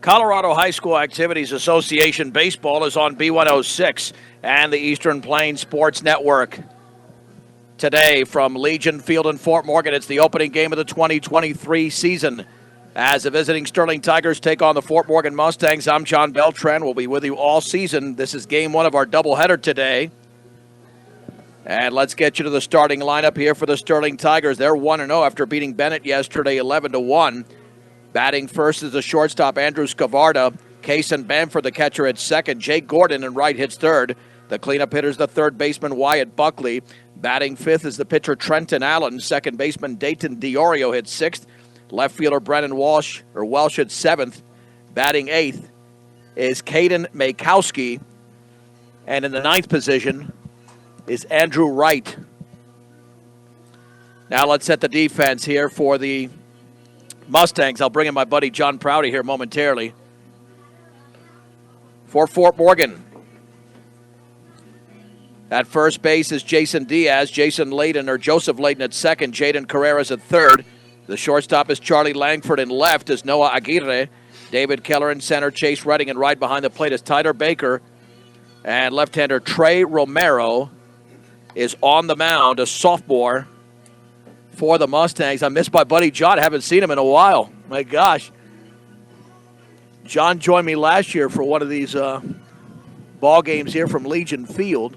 Colorado High School Activities Association Baseball is on B106 and the Eastern Plains Sports Network. Today from Legion Field in Fort Morgan, it's the opening game of the 2023 season. As the visiting Sterling Tigers take on the Fort Morgan Mustangs, I'm John Beltran. We'll be with you all season. This is game one of our doubleheader today. And let's get you to the starting lineup here for the Sterling Tigers. They're 1-0 after beating Bennett yesterday 11-1. Batting first is the shortstop, Andrew Scavarda. Kason Bamford, the catcher, hits second. Jake Gordon in right hits third. The cleanup hitter is the third baseman, Wyatt Buckley. Batting fifth is the pitcher, Trenton Allen. Second baseman, Dayton DiOrio, hits sixth. Left fielder, Brennan Welsh hits seventh. Batting eighth is Caden Makowski. And in the ninth position is Andrew Wright. Now let's set the defense here for the Mustangs. I'll bring in my buddy John Prouty here momentarily. For Fort Morgan, at first base is Jason Diaz, Joseph Layden at second, Jaden Carreras at third. The shortstop is Charlie Langford, and left is Noah Aguirre. David Keller in center, Chase Redding, and right behind the plate is Tyler Baker. And left-hander Trey Romero is on the mound, a sophomore for the Mustangs. I miss my buddy John. I haven't seen him in a while. My gosh. John joined me last year for one of these ball games here from Legion Field.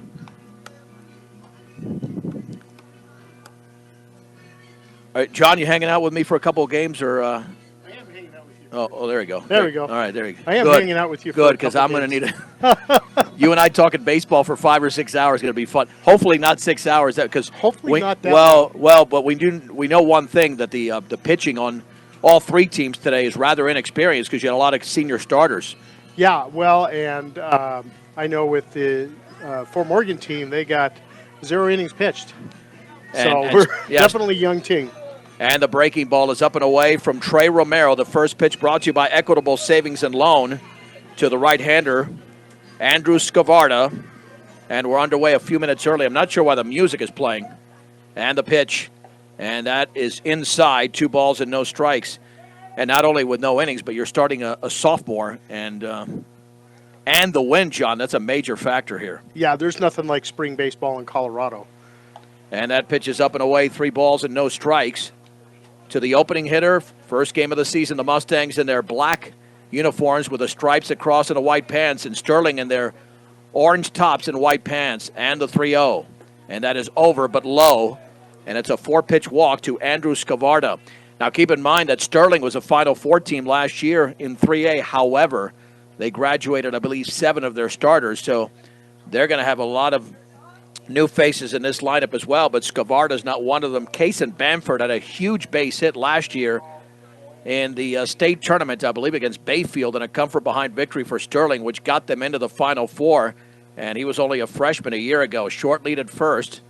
All right, John, you hanging out with me for a couple of games, or? I am hanging out with you. Oh, there you go. There we go. All right, there you go. I am hanging out with you. Good, because I'm going to need it. You and I talking baseball for 5 or 6 hours is going to be fun. Hopefully not 6 hours, because hopefully not that. Well, but we know one thing, that the pitching on all three teams today is rather inexperienced because you had a lot of senior starters. Yeah, well, and I know with the Fort Morgan team, they got 0 innings pitched. So we're definitely a young team. And the breaking ball is up and away from Trey Romero. The first pitch brought to you by Equitable Savings and Loan to the right-hander, Andrew Scavarda. And we're underway a few minutes early. I'm not sure why the music is playing. And the pitch. And that is inside, 2 balls and no strikes. And not only with no innings, but you're starting a sophomore. And the wind, John, that's a major factor here. Yeah, there's nothing like spring baseball in Colorado. And that pitch is up and away, 3 balls and no strikes. To the opening hitter, first game of the season, the Mustangs in their black uniforms with the stripes across and the white pants, and Sterling in their orange tops and white pants, and the 3-0. And that is over but low, and it's a 4-pitch walk to Andrew Scavarda. Now keep in mind that Sterling was a Final Four team last year in 3A. However, they graduated, I believe, 7 of their starters, so they're going to have a lot of new faces in this lineup as well, but Scavarda's not one of them. Kason Bamford had a huge base hit last year in the state tournament, I believe, against Bayfield, in a comfort-behind victory for Sterling, which got them into the Final Four, and he was only a freshman a year ago. Short lead at first,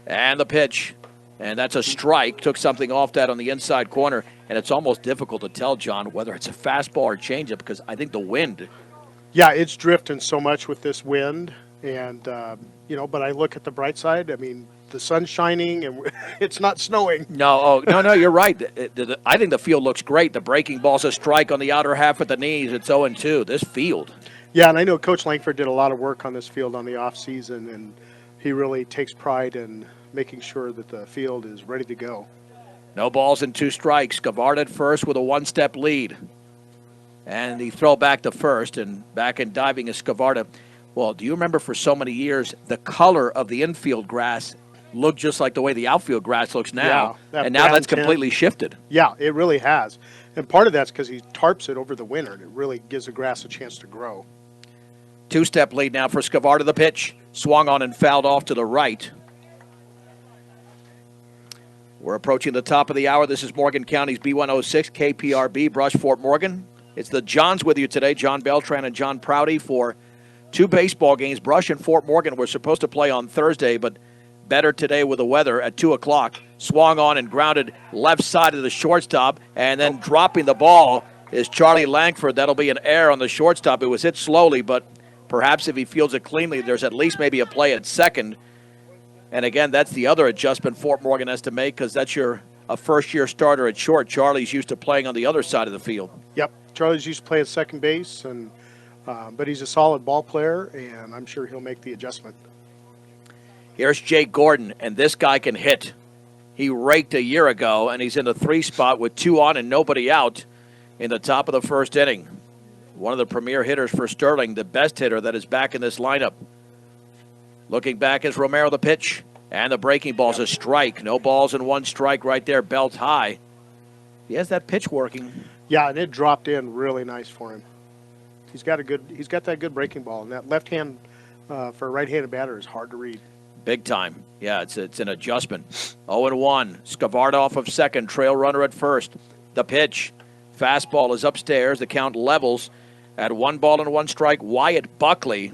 and the pitch, and that's a strike. Took something off that on the inside corner, and it's almost difficult to tell, John, whether it's a fastball or changeup, because I think the wind. Yeah, it's drifting so much with this wind. And, but I look at the bright side. I mean, the sun's shining and it's not snowing. No, you're right. I think the field looks great. The breaking ball's a strike on the outer half at the knees. It's 0-2. This field. Yeah, and I know Coach Langford did a lot of work on this field on the off season, and he really takes pride in making sure that the field is ready to go. No balls and 2 strikes. Scavarda at first with a 1-step lead. And the throw back to first, and back in diving is Scavarda. Well, do you remember for so many years the color of the infield grass looked just like the way the outfield grass looks now? Yeah, and now that's completely shifted. Yeah, it really has. And part of that's because he tarps it over the winter, and it really gives the grass a chance to grow. 2-step lead now for Scavarda. The pitch swung on and fouled off to the right. We're approaching the top of the hour. This is Morgan County's B106 KPRB Brush Fort Morgan. It's the Johns with you today, John Beltran and John Prouty, for 2 baseball games. Brush and Fort Morgan were supposed to play on Thursday, but better today with the weather at 2 o'clock. Swung on and grounded left side of the shortstop, and then dropping the ball is Charlie Langford. That'll be an error on the shortstop. It was hit slowly, but perhaps if he fields it cleanly, there's at least maybe a play at second. And again, that's the other adjustment Fort Morgan has to make, because that's a first-year starter at short. Charlie's used to playing on the other side of the field. Yep, Charlie's used to play at second base, and but he's a solid ball player, and I'm sure he'll make the adjustment. Here's Jake Gordon, and this guy can hit. He raked a year ago, and he's in the 3 spot with 2 on and nobody out in the top of the first inning. One of the premier hitters for Sterling, the best hitter that is back in this lineup. Looking back is Romero, the pitch, and the breaking ball's a strike. No balls and 1 strike right there, belt high. He has that pitch working. Yeah, and it dropped in really nice for him. He's got that good breaking ball, and that left hand for a right-handed batter is hard to read. Big time. Yeah, it's an adjustment. 0-1. Skvarda off of second. Trail runner at first. The pitch. Fastball is upstairs. The count levels at 1 ball and 1 strike. Wyatt Buckley,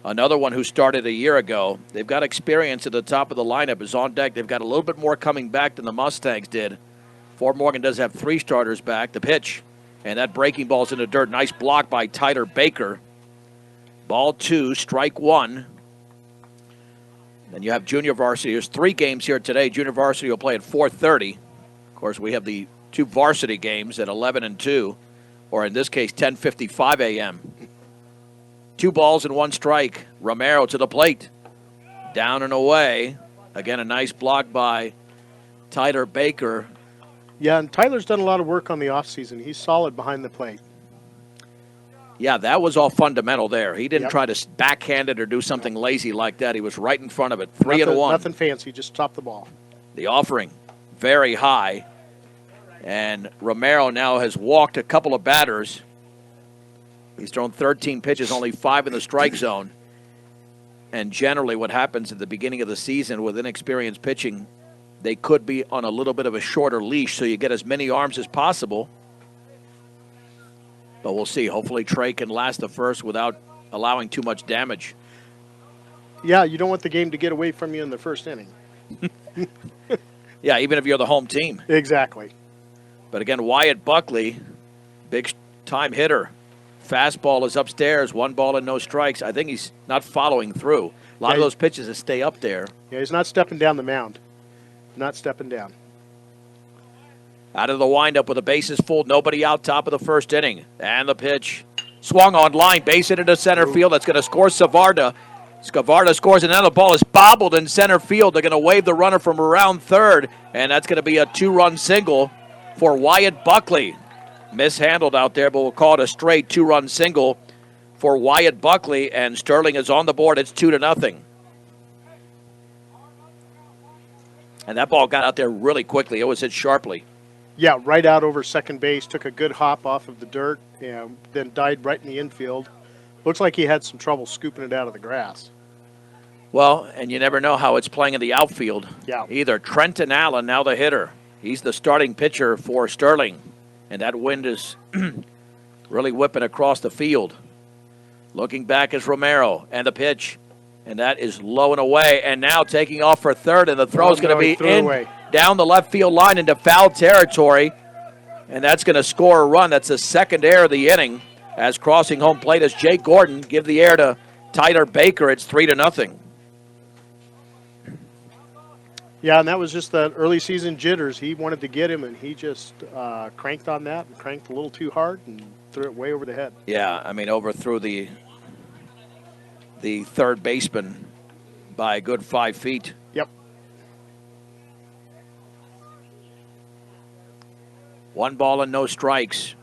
another one who started a year ago. They've got experience at the top of the lineup, is on deck. They've got a little bit more coming back than the Mustangs did. Fort Morgan does have 3 starters back. The pitch. And that breaking ball's in the dirt. Nice block by Tyler Baker. Ball 2, strike 1. Then you have junior varsity. There's 3 games here today. Junior varsity will play at 4:30. Of course, we have the 2 varsity games at 11 and 2, or in this case, 10:55 a.m. 2 balls and 1 strike. Romero to the plate. Down and away. Again, a nice block by Tyler Baker. Yeah, and Tyler's done a lot of work on the offseason. He's solid behind the plate. Yeah, that was all fundamental there. He didn't try to backhand it or do something lazy like that. He was right in front of it. 3-1. Nothing fancy, just top the ball. The offering, very high. And Romero now has walked a couple of batters. He's thrown 13 pitches, only 5 in the strike zone. And generally what happens at the beginning of the season with inexperienced pitching, they could be on a little bit of a shorter leash so you get as many arms as possible. But we'll see. Hopefully Trey can last the first without allowing too much damage. Yeah, you don't want the game to get away from you in the first inning. Yeah, even if you're the home team. Exactly. But again, Wyatt Buckley, big time hitter. Fastball is upstairs, 1 ball and no strikes. I think he's not following through. A lot of those pitches that stay up there. Yeah, he's not stepping down the mound. Not stepping down. Out of the windup with the bases full, nobody out, top of the first inning. And the pitch. Swung on line, base hit into center field. That's going to score Skvarda. Skvarda scores, and now the ball is bobbled in center field. They're going to wave the runner from around third, and that's going to be a 2-run single for Wyatt Buckley. Mishandled out there, but we'll call it a straight 2-run single for Wyatt Buckley, and Sterling is on the board. It's 2-0. And that ball got out there really quickly. It was hit sharply. Yeah, right out over second base, took a good hop off of the dirt, and then died right in the infield. Looks like he had some trouble scooping it out of the grass. Well, and you never know how it's playing in the outfield. Yeah. Either Trenton Allen, now the hitter. He's the starting pitcher for Sterling, and that wind is really whipping across the field. Looking back is Romero, and the pitch, and that is low and away, and now taking off for third, and the throw is going to be in down the left field line into foul territory, and that's going to score a run. That's the second error of the inning, as crossing home plate is Jake Gordon. Give the air to Tyler Baker. It's 3-0. Yeah, and that was just the early season jitters. He wanted to get him, and he just cranked on that and cranked a little too hard and threw it way over the head. Yeah, I mean, overthrew the third baseman by a good 5 feet. Yep. 1 ball and no strikes.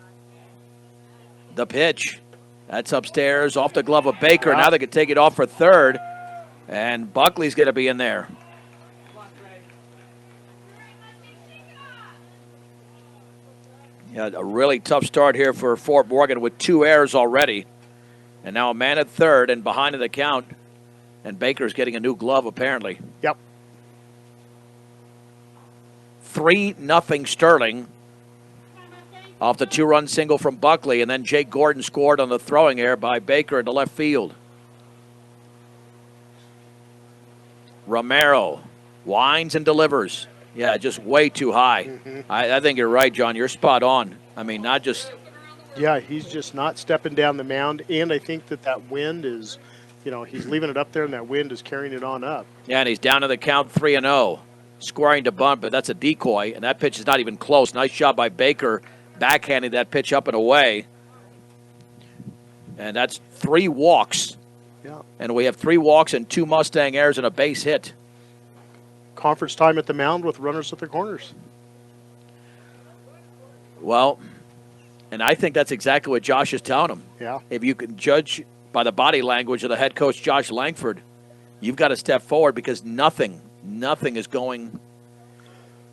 The pitch. That's upstairs, off the glove of Baker. Yeah. Now they can take it off for third. And Buckley's going to be in there. Yeah, a really tough start here for Fort Morgan with 2 errors already. And now a man at third and behind in the count. And Baker's getting a new glove, apparently. Yep. 3-0 Sterling off the 2-run single from Buckley, and then Jake Gordon scored on the throwing error by Baker into left field. Romero winds and delivers. Yeah, just way too high. I think you're right, John. You're spot on. I mean, not just... Yeah, he's just not stepping down the mound, and I think that wind is, he's leaving it up there, and that wind is carrying it on up. Yeah, and he's down to the count 3-0. Scoring to bunt, but that's a decoy, and that pitch is not even close. Nice job by Baker backhanding that pitch up and away. And that's 3 walks. Yeah. And we have 3 walks and 2 Mustang errors and a base hit. Conference time at the mound with runners at their corners. Well, and I think that's exactly what Josh is telling him. Yeah. If you can judge by the body language of the head coach, Josh Langford, you've got to step forward because nothing is going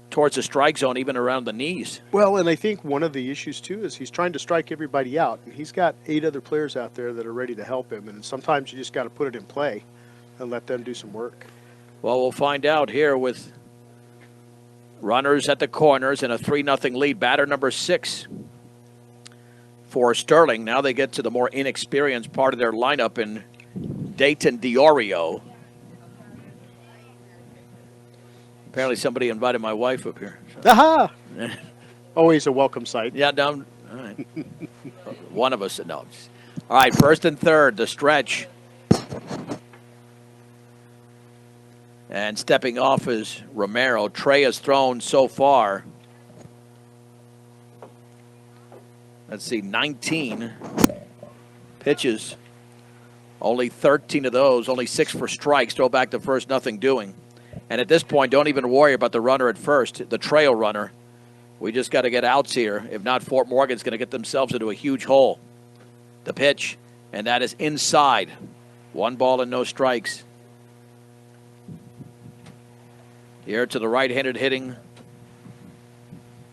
towards the strike zone, even around the knees. Well, and I think one of the issues, too, is he's trying to strike everybody out. And he's got 8 other players out there that are ready to help him. And sometimes you just got to put it in play and let them do some work. Well, we'll find out here with runners at the corners and a 3-0 lead. Batter number 6 for Sterling. Now they get to the more inexperienced part of their lineup in Dayton DiOrio. Apparently somebody invited my wife up here. Aha! Always a welcome sight. Yeah, down. All right. One of us said no. All right, first and third, the stretch. And stepping off is Romero. Trey has thrown so far, let's see, 19 pitches. Only 13 of those, only 6 for strikes. Throw back to first, nothing doing. And at this point, don't even worry about the runner at first, the trail runner. We just got to get outs here. If not, Fort Morgan's going to get themselves into a huge hole. The pitch, and that is inside. 1 ball and no strikes. Here to the right-handed hitting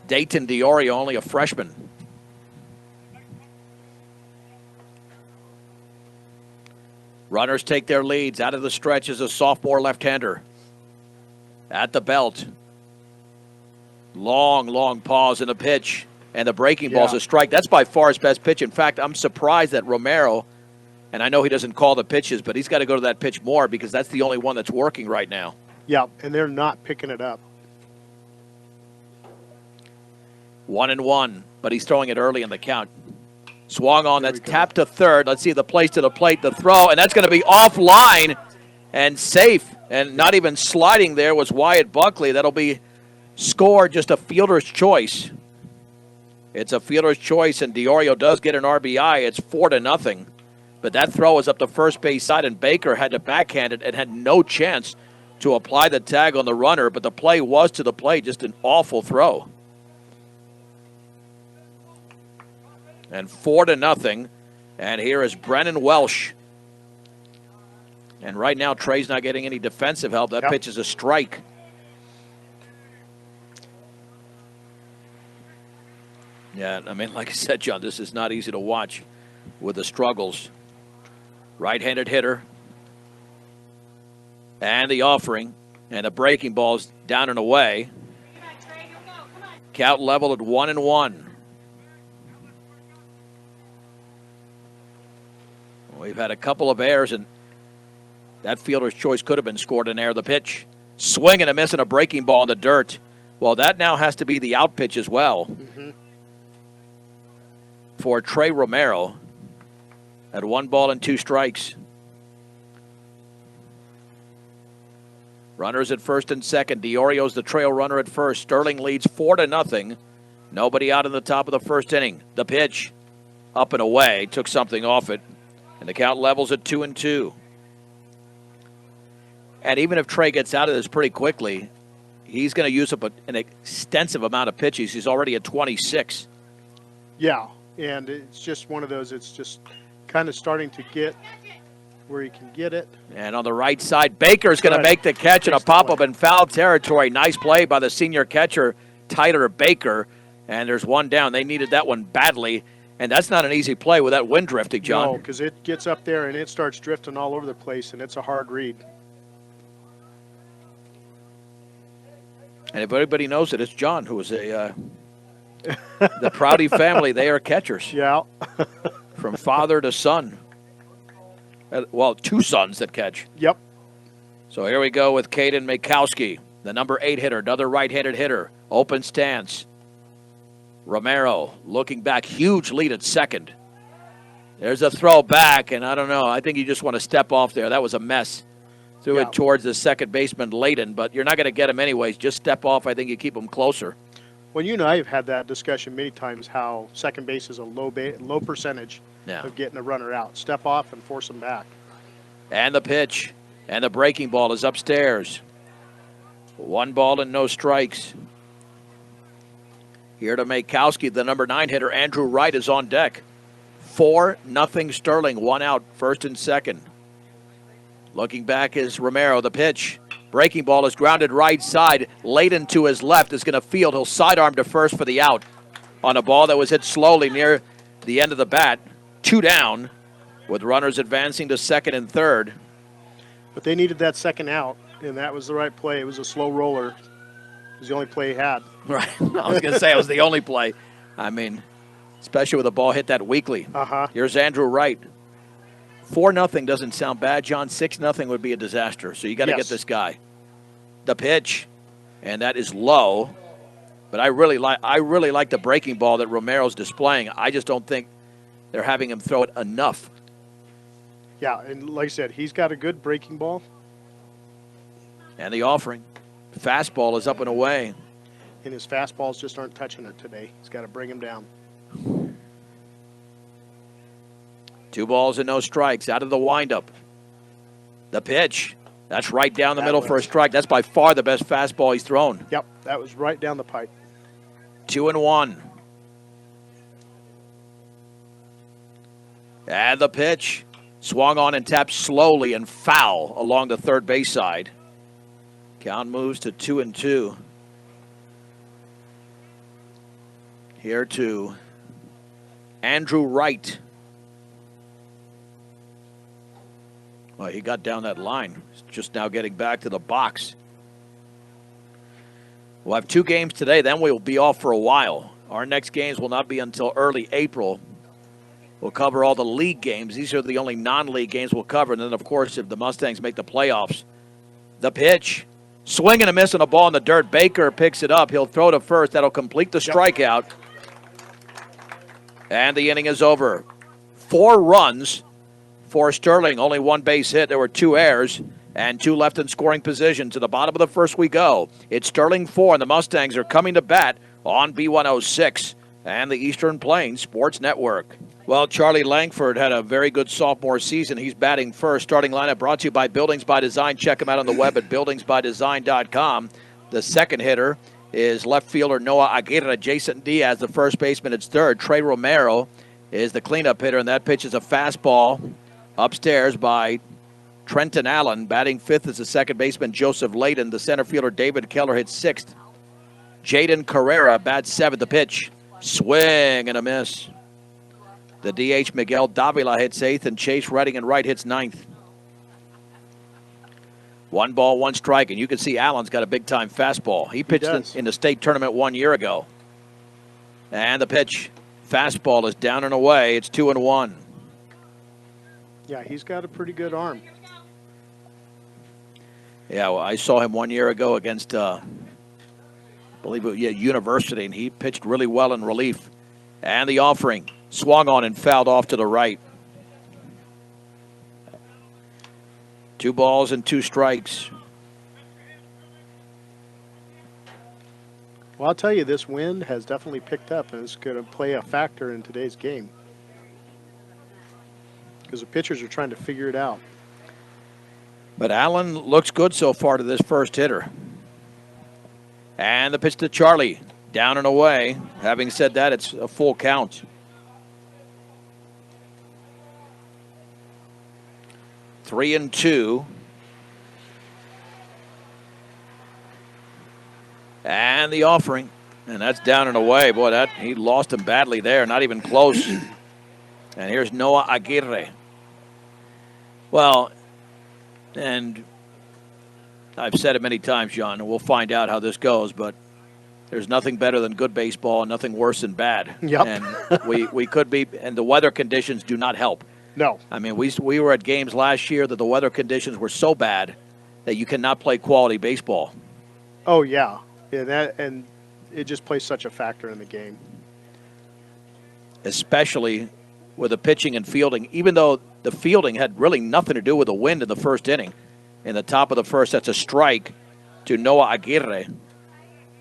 Dayton DiOrio, only a freshman. Runners take their leads. Out of the stretch is a sophomore left-hander. At the belt. Long pause in the pitch. And the breaking ball's a strike. That's by far his best pitch. In fact, I'm surprised that Romero, and I know he doesn't call the pitches, but he's got to go to that pitch more because that's the only one that's working right now. Yeah, and they're not picking it up. 1-1, but he's throwing it early in the count. Swung on, that's tapped to third. Let's see the place to the plate, the throw, and that's going to be offline and safe. And not even sliding there was Wyatt Buckley. That'll be scored, just a fielder's choice. It's a fielder's choice, and DiOrio does get an RBI. It's 4-0. But that throw was up the first base side, and Baker had to backhand it and had no chance to apply the tag on the runner. But the play was to the plate, just an awful throw. And 4-0. And here is Brennan Welsh. And right now, Trey's not getting any defensive help. That pitch is a strike. Yeah, I mean, like I said, John, this is not easy to watch with the struggles. Right-handed hitter. And the offering. And the breaking ball's down and away. Count level at 1-1. We've had a couple of errors, and that fielder's choice could have been scored an error. The pitch, swing and a miss and a breaking ball in the dirt. Well, that now has to be the out pitch as well for Trey Romero at 1 ball and 2 strikes. Runners at first and second. DiOrio's the trail runner at first. Sterling leads 4-0. Nobody out in the top of the first inning. The pitch, up and away, took something off it. And the count levels at 2-2. And even if Trey gets out of this pretty quickly, he's going to use up an extensive amount of pitches. He's already at 26. Yeah, and it's just one of those, it's just kind of starting to get where he can get it. And on the right side, Baker's going to make the catch and a pop-up in foul territory. Nice play by the senior catcher, Tyler Baker. And there's one down. They needed that one badly. And that's not an easy play with that wind drifting, John. No, because it gets up there and it starts drifting all over the place, and it's a hard read. And if everybody knows it, it's John, who is the Prouty family. They are catchers. Yeah. From father to son. Well, 2 sons that catch. Yep. So here we go with Caden Makowski, the number 8 hitter, another right-handed hitter. Open stance. Romero looking back, huge lead at second. There's a throw back, and I don't know. I think you just want to step off there. That was a mess. Threw it towards the second baseman, Layden, but you're not going to get him anyways. Just step off. I think you keep him closer. Well, you and I have had that discussion many times, how second base is a low percentage of getting a runner out. Step off and force them back. And the pitch. And the breaking ball is upstairs. 1 ball and no strikes. Here to make Kowski, the number 9 hitter, Andrew Wright, is on deck. 4-0 Sterling, 1 out, first and second. Looking back is Romero, the pitch. Breaking ball is grounded right side. Layden to his left is going to field. He'll sidearm to first for the out on a ball that was hit slowly near the end of the bat. 2 down with runners advancing to second and third. But they needed that second out, and that was the right play. It was a slow roller. It was the only play he had. Right. I was going to say it was the only play. I mean, especially with a ball hit that weakly. Here's Andrew Wright. 4-0 doesn't sound bad, John. 6-0 would be a disaster. So you got to get this guy. The pitch, and that is low. But I really like the breaking ball that Romero's displaying. I just don't think they're having him throw it enough. Yeah, and like I said, he's got a good breaking ball. And the offering. Fastball is up and away. And his fastballs just aren't touching it today. He's got to bring him down. 2 balls and no strikes out of the windup. The pitch. That's right down the middle for a strike. That's by far the best fastball he's thrown. Yep, that was right down the pipe. 2-1. And the pitch. Swung on and tapped slowly and foul along the third base side. Count moves to 2-2. Here to Andrew Wright. Well, he got down that line. He's just now getting back to the box. We'll have 2 games today, then we'll be off for a while. Our next games will not be until early April. We'll cover all the league games. These are the only non-league games we'll cover. And then, of course, if the Mustangs make the playoffs, the pitch. Swing and a miss on a ball in the dirt. Baker picks it up. He'll throw to first. That'll complete the strikeout. And the inning is over. 4 runs for Sterling. Only 1 base hit. There were 2 errors and 2 left in scoring position. To the bottom of the first we go. It's Sterling 4, and the Mustangs are coming to bat on B106 and the Eastern Plains Sports Network. Well, Charlie Langford had a very good sophomore season. He's batting first. Starting lineup brought to you by Buildings by Design. Check him out on the web at buildingsbydesign.com. The second hitter is left fielder Noah Aguirre. Jason Diaz, the first baseman, it's third. Trey Romero is the cleanup hitter, and that pitch is a fastball upstairs by Trenton Allen. Batting fifth is the second baseman Joseph Layden. The center fielder David Keller hits sixth. Jaden Carrera bats seventh. The pitch, swing and a miss. The DH Miguel Davila hits eighth, and Chase Redding and right hits ninth. 1 ball, 1 strike, and you can see Allen's got a big-time fastball. He pitched in the state tournament 1 year ago. And the pitch, fastball is down and away. It's 2-1. Yeah, he's got a pretty good arm. Yeah, well, I saw him 1 year ago against, I believe it was University, and he pitched really well in relief. And the offering, swung on and fouled off to the right. 2 balls and 2 strikes. Well, I'll tell you, this wind has definitely picked up, and it's going to play a factor in today's game. Because the pitchers are trying to figure it out. But Allen looks good so far to this first hitter. And the pitch to Charlie, down and away. Having said that, it's a full count. 3-2. And the offering. And that's down and away. Boy, he lost him badly there. Not even close. And here's Noah Aguirre. Well, and I've said it many times, John, and we'll find out how this goes, but there's nothing better than good baseball and nothing worse than bad. Yep. And we could be, and the weather conditions do not help. No. I mean, we were at games last year that the weather conditions were so bad that you cannot play quality baseball. Oh, yeah. And it just plays such a factor in the game. Especially with the pitching and fielding, even though the fielding had really nothing to do with the wind in the first inning. In the top of the first, that's a strike to Noah Aguirre.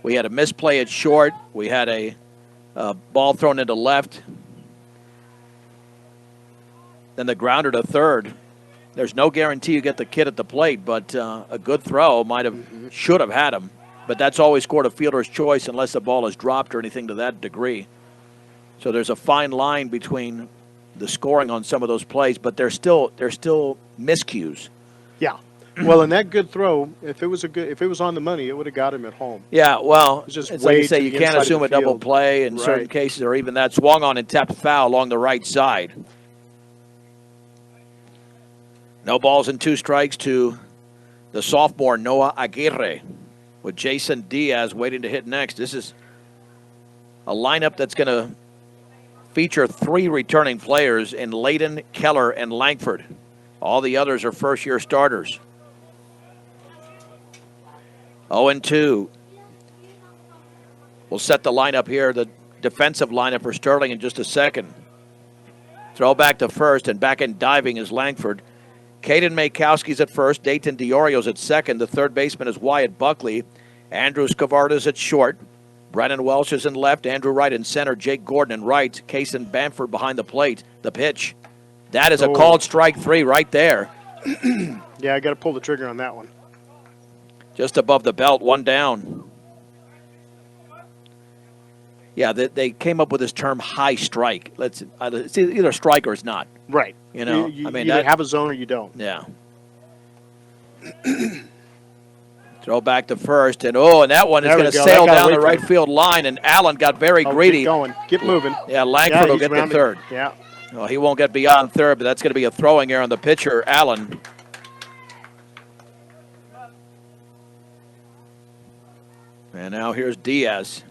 We had a misplay at short. We had a ball thrown into left. Then the grounder to third. There's no guarantee you get the kid at the plate, but a good throw should have had him. But that's always scored a fielder's choice unless the ball is dropped or anything to that degree. So there's a fine line between the scoring on some of those plays, but they're still miscues. Yeah. Well, and that good throw, if it was on the money, it would have got him at home. Yeah, well, just it's like you say, to you the can't inside assume of a the double field. play in certain Right. cases, or even that swung on and tapped foul along the right side. No balls and 2 strikes to the sophomore Noah Aguirre, with Jason Diaz waiting to hit next. This is a lineup that's going to feature 3 returning players in Layden, Keller, and Langford. All the others are first-year starters. 0-2. We'll set the lineup here, the defensive lineup for Sterling in just a second. Throw back to first, and back in diving is Langford. Caden Makowski's at first. Dayton Diorio's at second. The third baseman is Wyatt Buckley. Andrew Scavarda's at short. Brennan Welsh is in left. Andrew Wright in center. Jake Gordon in right. Kason Bamford behind the plate. The pitch. That is a called strike 3 right there. Yeah, I got to pull the trigger on that one. Just above the belt, 1 down. Yeah, they came up with this term high strike. It's either strike or it's not. Right. You know, you I mean, either have a zone or you don't. Yeah. Throw back to first, and that one is going to sail down the right field line, and Allen got very greedy. Keep going. Get moving. Yeah, Langford will get to third. Yeah. Well, he won't get beyond third, but that's going to be a throwing error on the pitcher, Allen. And now here's Diaz.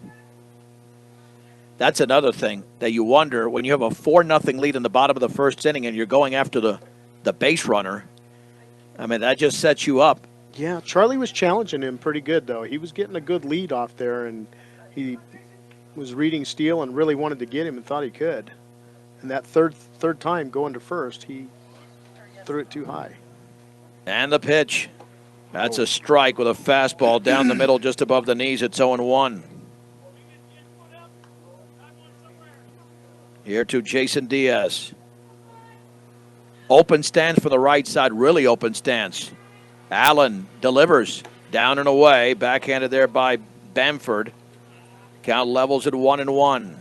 That's another thing that you wonder when you have a 4-0 lead in the bottom of the first inning and you're going after the base runner. I mean, that just sets you up. Yeah, Charlie was challenging him pretty good, though. He was getting a good lead off there, and he was reading Steele and really wanted to get him and thought he could. And that third time going to first, he threw it too high. And the pitch. That's a strike with a fastball down the middle just above the knees. It's 0-1. Here to Jason Diaz. Open stance for the right side, really open stance. Allen delivers down and away, backhanded there by Bamford. Count levels at 1-1.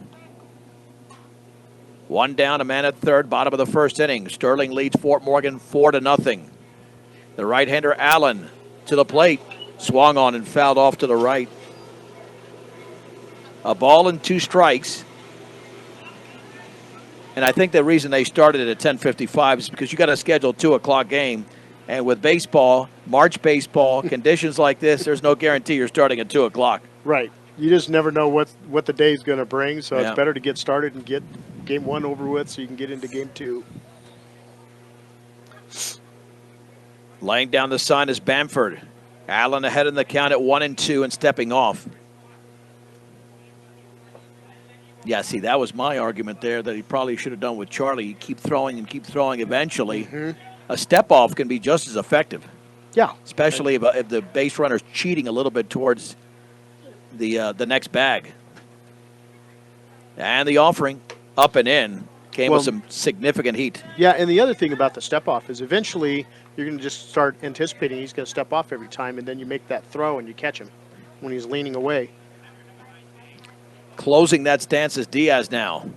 1 down, a man at third, bottom of the first inning. Sterling leads Fort Morgan 4-0. The right-hander Allen to the plate, swung on and fouled off to the right. A ball and 2 strikes. And I think the reason they started it at 10:55 is because you got a scheduled 2 o'clock game. And with baseball, March baseball, conditions like this, there's no guarantee you're starting at 2 o'clock. Right. You just never know what the day's going to bring, so Yeah. it's better to get started and get game 1 over with so you can get into game 2. Laying down the sign is Bamford. Allen ahead in the count at 1-2 and stepping off. Yeah, see, that was my argument there that he probably should have done with Charlie. You keep throwing and keep throwing. Eventually, a step off can be just as effective. Yeah. Especially if the base runner's cheating a little bit towards the next bag. And the offering up and in came with some significant heat. Yeah, and the other thing about the step off is eventually you're going to just start anticipating he's going to step off every time, and then you make that throw and you catch him when he's leaning away. Closing that stance is Diaz now.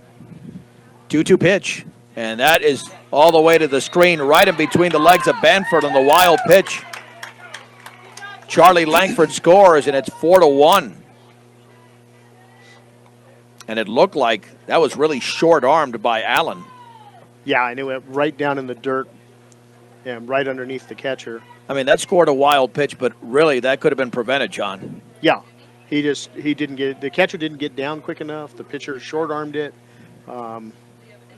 2-2 pitch. And that is all the way to the screen, right in between the legs of Bamford on the wild pitch. Charlie Langford scores, and it's 4-1. And it looked like that was really short-armed by Allen. Yeah, and it went right down in the dirt and right underneath the catcher. I mean, that scored a wild pitch, but really that could have been prevented, John. Yeah, he didn't get, the catcher didn't get down quick enough. The pitcher short-armed it.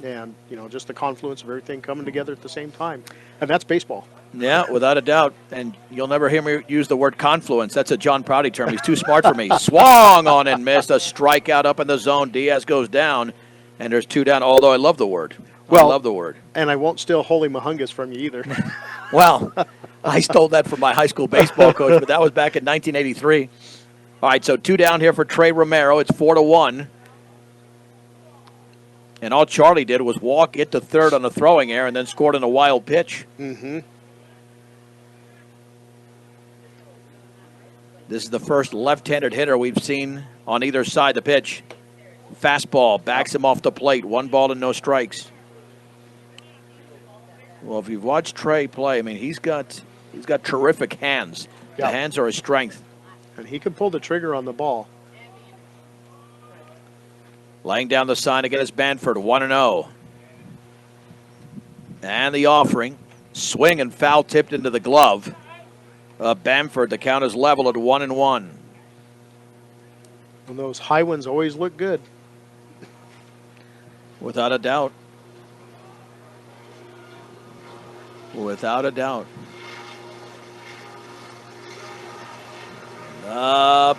And, just the confluence of everything coming together at the same time. And that's baseball. Yeah, without a doubt. And you'll never hear me use the word confluence. That's a John Prouty term. He's too smart for me. Swung on and missed. A strikeout up in the zone. Diaz goes down, and there's 2 down, although I love the word. I love the word. And I won't steal Holy Mahungus from you either. Well, I stole that from my high school baseball coach, but that was back in 1983. All right, so 2 down here for Trey Romero. It's 4-1. And all Charlie did was walk it to third on the throwing error and then scored on a wild pitch. Mm-hmm. This is the first left-handed hitter we've seen on either side of the pitch. Fastball backs him off the plate. 1 ball and no strikes. Well, if you've watched Trey play, I mean, he's got terrific hands. The hands are his strength. And he can pull the trigger on the ball. Laying down the sign again is Bamford, 1-0. And the offering. Swing and foul tipped into the glove. Bamford, the count is level at 1-1. And those high ones always look good. Without a doubt. Without a doubt.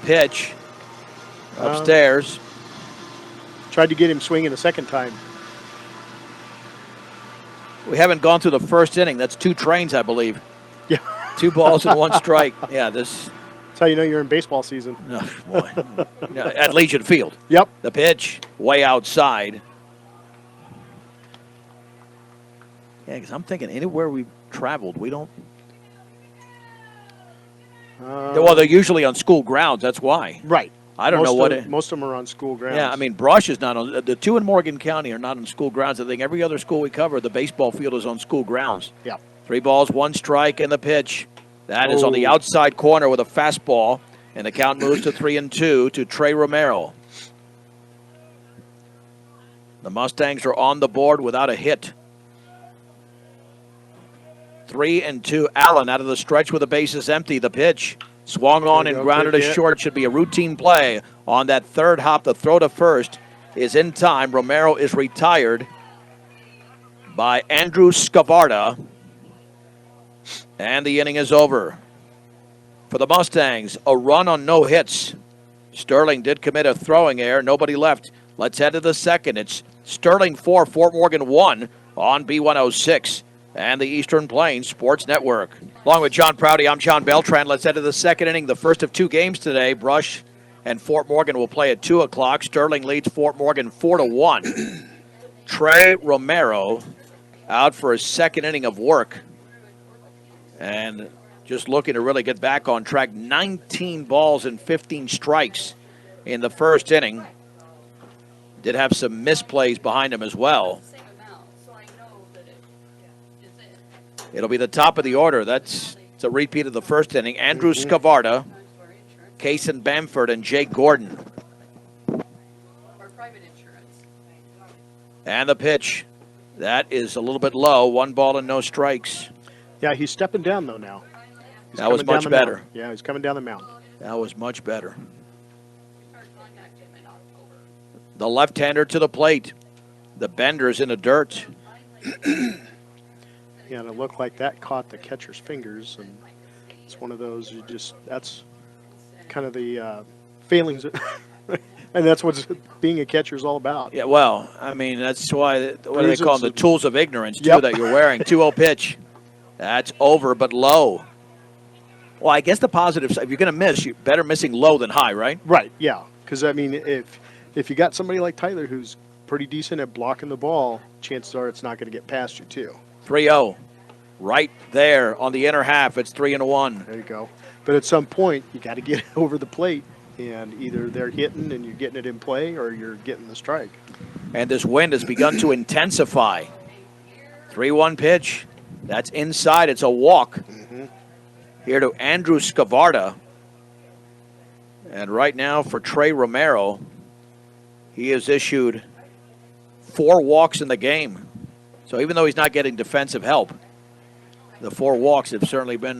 Pitch. Upstairs. Tried to get him swinging a second time. We haven't gone through the first inning. That's 2 trains, I believe. Yeah. 2 balls and 1 strike. Yeah, this. That's how you know you're in baseball season. Oh, boy. Yeah, at Legion Field. Yep. The pitch, way outside. Yeah, because I'm thinking anywhere we've traveled, we don't. Well, they're usually on school grounds. That's why. Right. I don't know what. Most of them are on school grounds. Yeah, I mean, Brush is not on. The 2 in Morgan County are not on school grounds. I think every other school we cover, the baseball field is on school grounds. Yeah. 3 balls, 1 strike, and the pitch. That is on the outside corner with a fastball, and the count moves to 3-2 to Trey Romero. The Mustangs are on the board without a hit. 3-2. Allen out of the stretch with the bases empty. The pitch swung on and grounded to short. Should be a routine play on that third hop. The throw to first is in time. Romero is retired by Andrew Scavarda. And the inning is over. For the Mustangs, a run on no hits. Sterling did commit a throwing error. Nobody left. Let's head to the second. It's Sterling 4, Fort Morgan 1 on B106 and the Eastern Plains Sports Network. Along with John Prouty, I'm John Beltran. Let's head to the second inning, the first of 2 games today. Brush and Fort Morgan will play at 2 o'clock. Sterling leads Fort Morgan 4-1. Trey Romero out for his second inning of work. And just looking to really get back on track. 19 balls and 15 strikes in the first inning. Did have some misplays behind him as well. It'll be the top of the order. It's a repeat of the first inning. Andrew Scavarda, Kason Bamford, and Jake Gordon. And the pitch. That is a little bit low. 1 ball and no strikes. Yeah, he's stepping down, though, now. That was much better. Yeah, he's coming down the mound. That was much better. The left-hander to the plate. The bender's in the dirt. Yeah, and it looked like that caught the catcher's fingers, and it's one of those that's kind of the failings, and that's what being a catcher is all about. Yeah, well, I mean, that's why, what do they call them, the tools of ignorance, too, that you're wearing. 2-0 pitch. That's over, but low. Well, I guess the positive side, if you're going to miss, you're better missing low than high, right? Right, yeah, because, I mean, if you got somebody like Tyler who's pretty decent at blocking the ball, chances are it's not going to get past you, too. 3-0. Right there on the inner half. It's 3-1. There you go. But at some point, you got to get over the plate, and either they're hitting and you're getting it in play or you're getting the strike. And this wind has begun to intensify. 3-1 pitch. That's inside. It's a walk. Here to Andrew Scavarda. And right now for Trey Romero, he has issued 4 walks in the game. So even though he's not getting defensive help, the 4 walks have certainly been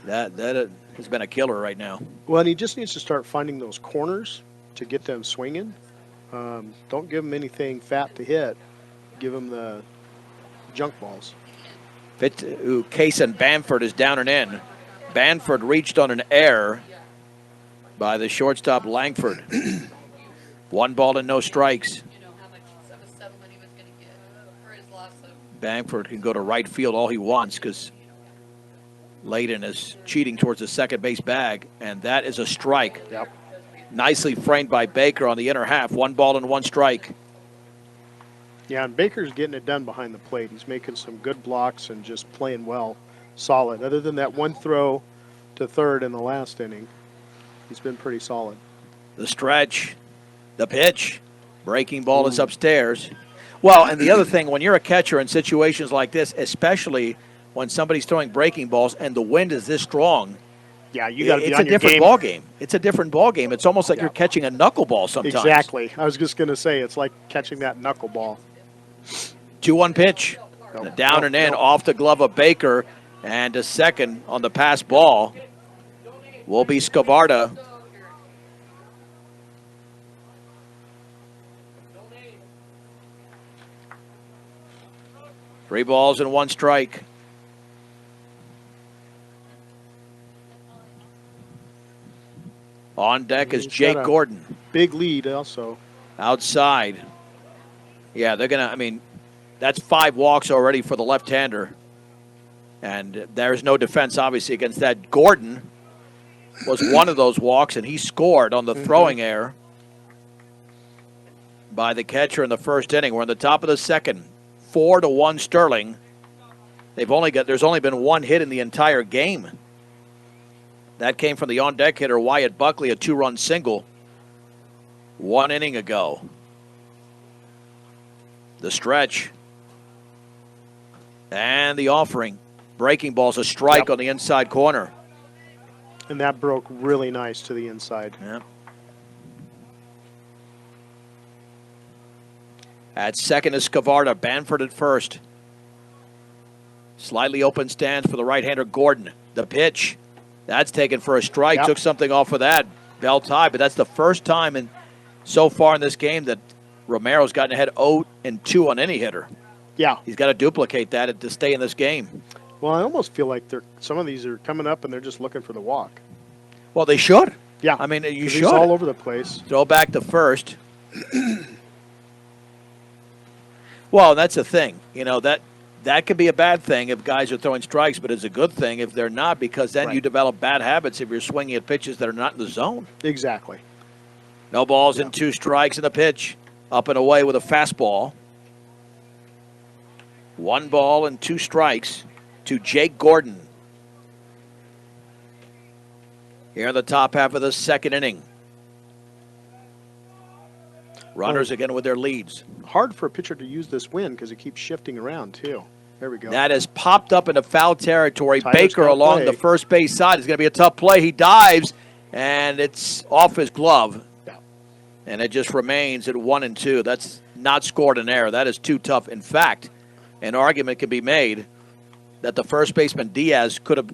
that has been a killer right now. Well, and he just needs to start finding those corners to get them swinging. Don't give him anything fat to hit. Give him the junk balls. Kason Bamford is down and in. Bamford reached on an error by the shortstop Langford. 1 ball and no strikes. Bamford can go to right field all he wants because Layden is cheating towards the second base bag, and that is a strike. Yep. Nicely framed by Baker on the inner half. 1 ball and 1 strike. Yeah, and Baker's getting it done behind the plate. He's making some good blocks and just playing well, solid. Other than that one throw to third in the last inning, he's been pretty solid. The stretch, the pitch, breaking ball is upstairs. Well, and the other thing, when you're a catcher in situations like this, especially when somebody's throwing breaking balls and the wind is this strong, Yeah, you got to be it's on a your different game. ball game. It's a different ball game. It's almost like you're catching a knuckleball sometimes. Exactly. I was just going to say, it's like catching that knuckleball. 2-1 pitch. Nope. Down Nope. and in Nope. off the glove of Baker, and a second on the pass ball will be Scavarda. Three balls and 1 strike. On deck is He's Jake got a Gordon. Big lead also. Outside. Yeah, they're going to, I mean, that's 5 walks already for the left-hander. And there's no defense, obviously, against that. Gordon was one of those walks, and he scored on the throwing error by the catcher in the first inning. We're in the top of the second. 4-1 Sterling. There's only been 1 hit in the entire game. That came from the on-deck hitter, Wyatt Buckley, a 2-run single 1 inning ago. The stretch. And the offering. Breaking ball's a strike on the inside corner. And that broke really nice to the inside. Yeah. At second is Scavarda. Banford at first. Slightly open stance for the right-hander Gordon. The pitch. That's taken for a strike. Yep. Took something off of that. Bell tie, but that's the first time so far in this game that Romero's gotten ahead 0-2 on any hitter. Yeah. He's got to duplicate that to stay in this game. Well, I almost feel like some of these are coming up and they're just looking for the walk. Well, they should. Yeah. I mean, you 'Cause should. He's all over the place. Throw back to first. Well, that's the thing. You know, that could be a bad thing if guys are throwing strikes, but it's a good thing if they're not, because then Right. you develop bad habits if you're swinging at pitches that are not in the zone. Exactly. No balls and 2 strikes in the pitch. Up and away with a fastball. 1 ball and 2 strikes to Jake Gordon. Here in the top half of the second inning. Runners again with their leads. Hard for a pitcher to use this wind because it keeps shifting around, too. There we go. That has popped up into foul territory. Tyler's Baker gonna along play. the first base side is going to be a tough play. He dives, and it's off his glove. Yeah. And it just remains at 1-2. That's not scored an error. That is too tough. In fact, an argument can be made that the first baseman Diaz could have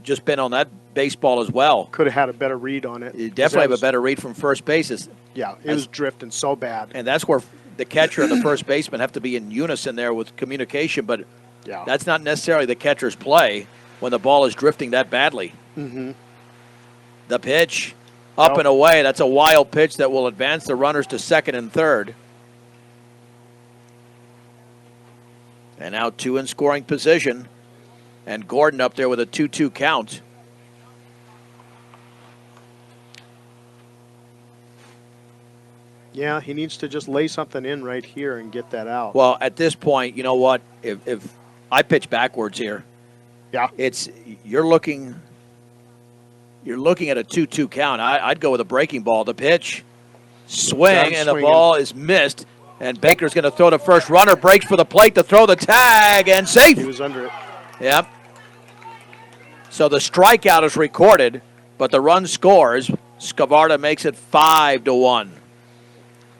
just been on that baseball as well. Could have had a better read on it. You definitely have a better read from first bases. Yeah, it was drifting so bad. And that's where the catcher and the first baseman have to be in unison there with communication. But Yeah. that's not necessarily the catcher's play when the ball is drifting that badly. Mm-hmm. The pitch, up Nope. and away. That's a wild pitch that will advance the runners to second and third. And now 2 in scoring position. And Gordon up there with a 2-2 count. Yeah, he needs to just lay something in right here and get that out. Well, at this point, you know what? If I pitch backwards here, yeah. you're looking at a 2-2 count. I'd go with a breaking ball. The pitch, swing, Done and the swinging. ball is missed. And Baker's going to throw the first runner, breaks for the plate to throw the tag, and safe. He was under it. Yep. So the strikeout is recorded, but the run scores. Scavarda makes it 5-1.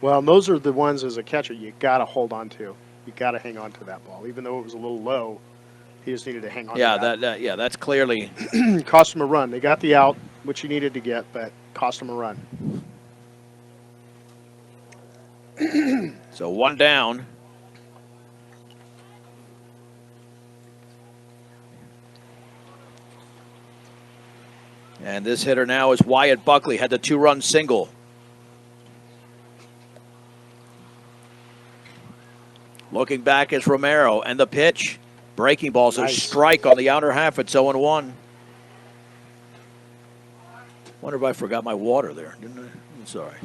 Well, and those are the ones as a catcher you got to hold on to. You got to hang on to that ball. Even though it was a little low, he just needed to hang on to that. Yeah, that's clearly. Cost him a run. They got the out, which he needed to get, but cost him a run. So 1 down. And this hitter now is Wyatt Buckley, had the 2-run single. Looking back is Romero, and the pitch. Breaking ball's a Nice. strike on the outer half. It's 0-1. Wonder if I forgot my water there, didn't I? It's all right.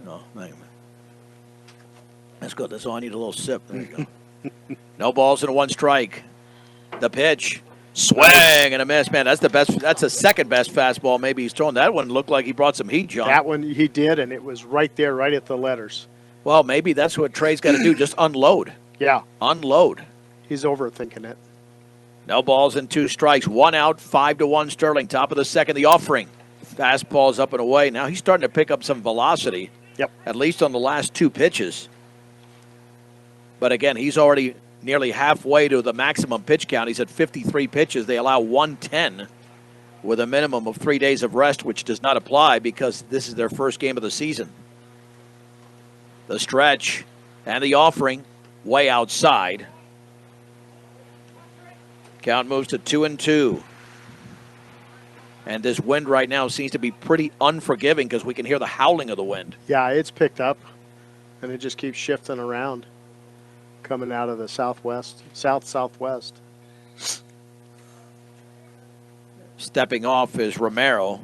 No, hang on. That's good. That's all I need, a little sip. There you go. No balls and 1 strike. The pitch. Swing and a miss. Man, that's the best. That's the second best fastball maybe he's thrown. That one looked like he brought some heat, John. That one he did, and it was right there, right at the letters. Well, maybe that's what Trey's got to do. Just unload. Yeah. Unload. He's overthinking it. No balls and 2 strikes. 1 out, 5-1 Sterling. Top of the second, the offering. Fastball's up and away. Now he's starting to pick up some velocity. Yep. At least on the last 2 pitches. But again, he's already nearly halfway to the maximum pitch count. He's at 53 pitches. They allow 110 with a minimum of 3 days of rest, which does not apply because this is their first game of the season. The stretch and the offering way outside. Count moves to 2-2. And this wind right now seems to be pretty unforgiving because we can hear the howling of the wind. Yeah, it's picked up, and it just keeps shifting around, coming out of the southwest, southwest. Stepping off is Romero.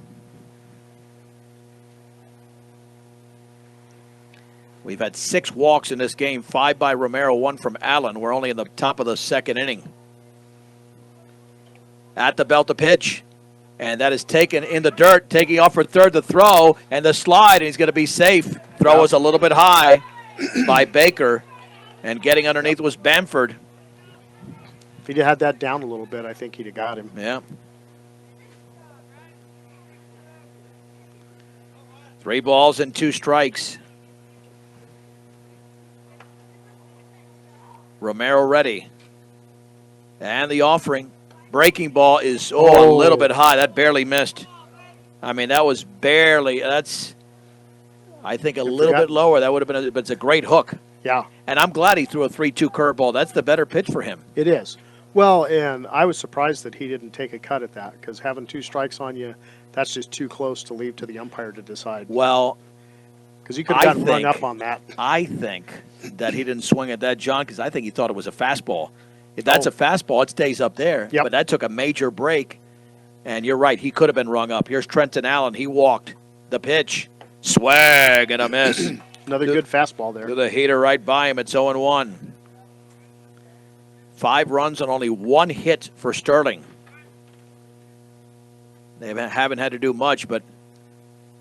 We've had 6 walks in this game, 5 by Romero, 1 from Allen. We're only in the top of the second inning. At the belt, the pitch. And that is taken in the dirt, taking off for third, the throw, and the slide, and he's going to be safe. Throw is a little bit high by Baker, and getting underneath was Bamford. If he'd had that down a little bit, I think he'd have got him. Yeah. 3 balls and 2 strikes. Romero ready. And the offering. Breaking ball is a little bit high. That barely missed. I mean, that was barely. That's, I think, a little bit lower. That would have been but it's a great hook. Yeah. And I'm glad he threw a 3-2 curveball. That's the better pitch for him. It is. Well, and I was surprised that he didn't take a cut at that because having 2 strikes on you, that's just too close to leave to the umpire to decide. Well, because he could have gotten rung up on that. I think that he didn't swing at that, John, because I think he thought it was a fastball. If that's a fastball, it stays up there. Yep. But that took a major break. And you're right, he could have been rung up. Here's Trenton Allen. He walked the pitch. Swag and a miss. Another good fastball there. To the heater right by him. It's 0-1. 5 runs on only 1 hit for Sterling. They haven't had to do much, but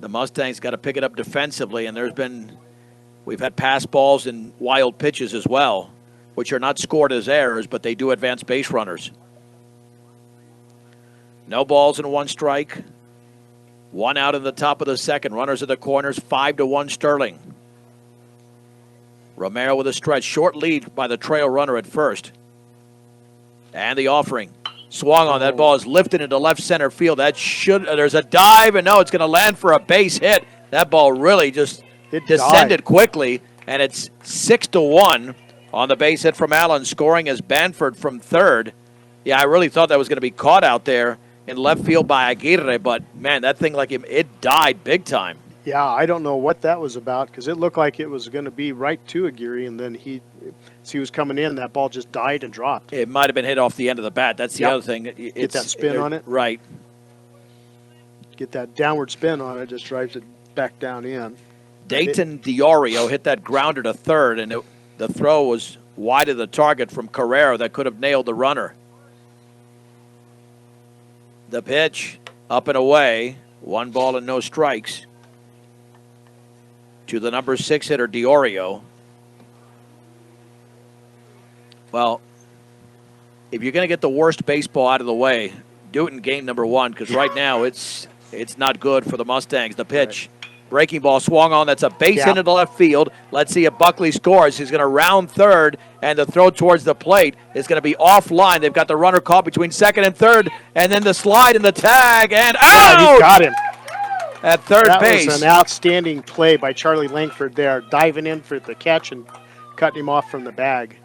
the Mustangs got to pick it up defensively. And we've had pass balls and wild pitches as well, which are not scored as errors, but they do advance base runners. No balls and 1 strike. 1 out in the top of the second. Runners at the corners, 5-1 Sterling. Romero with a stretch. Short lead by the trail runner at first. And the offering. Swung on. That ball is lifted into left center field. There's a dive, and no, it's going to land for a base hit. That ball really just descended quickly, and it's 6-1 on the base hit from Allen. Scoring is Bamford from third. Yeah, I really thought that was going to be caught out there in left field by Aguirre, but, man, that thing it died big time. Yeah, I don't know what that was about because it looked like it was going to be right to Aguirre, and then he was coming in, that ball just died and dropped. It might have been hit off the end of the bat. That's the other thing. Get that spin on it. Right. Get that downward spin on it, just drives it back down in. Dayton DiOrio hit that grounder to third, and the throw was wide of the target from Carrera that could have nailed the runner. The pitch, up and away, 1 ball and no strikes to the number 6 hitter, DiOrio. Well, if you're going to get the worst baseball out of the way, do it in game number 1, because right now it's not good for the Mustangs. The pitch, breaking ball swung on. That's a base hit into left field. Let's see if Buckley scores. He's going to round third, and the throw towards the plate is going to be offline. They've got the runner caught between second and third, and then the slide and the tag, and out! Yeah, he got him. At third base. That was an outstanding play by Charlie Langford there, diving in for the catch and cutting him off from the bag.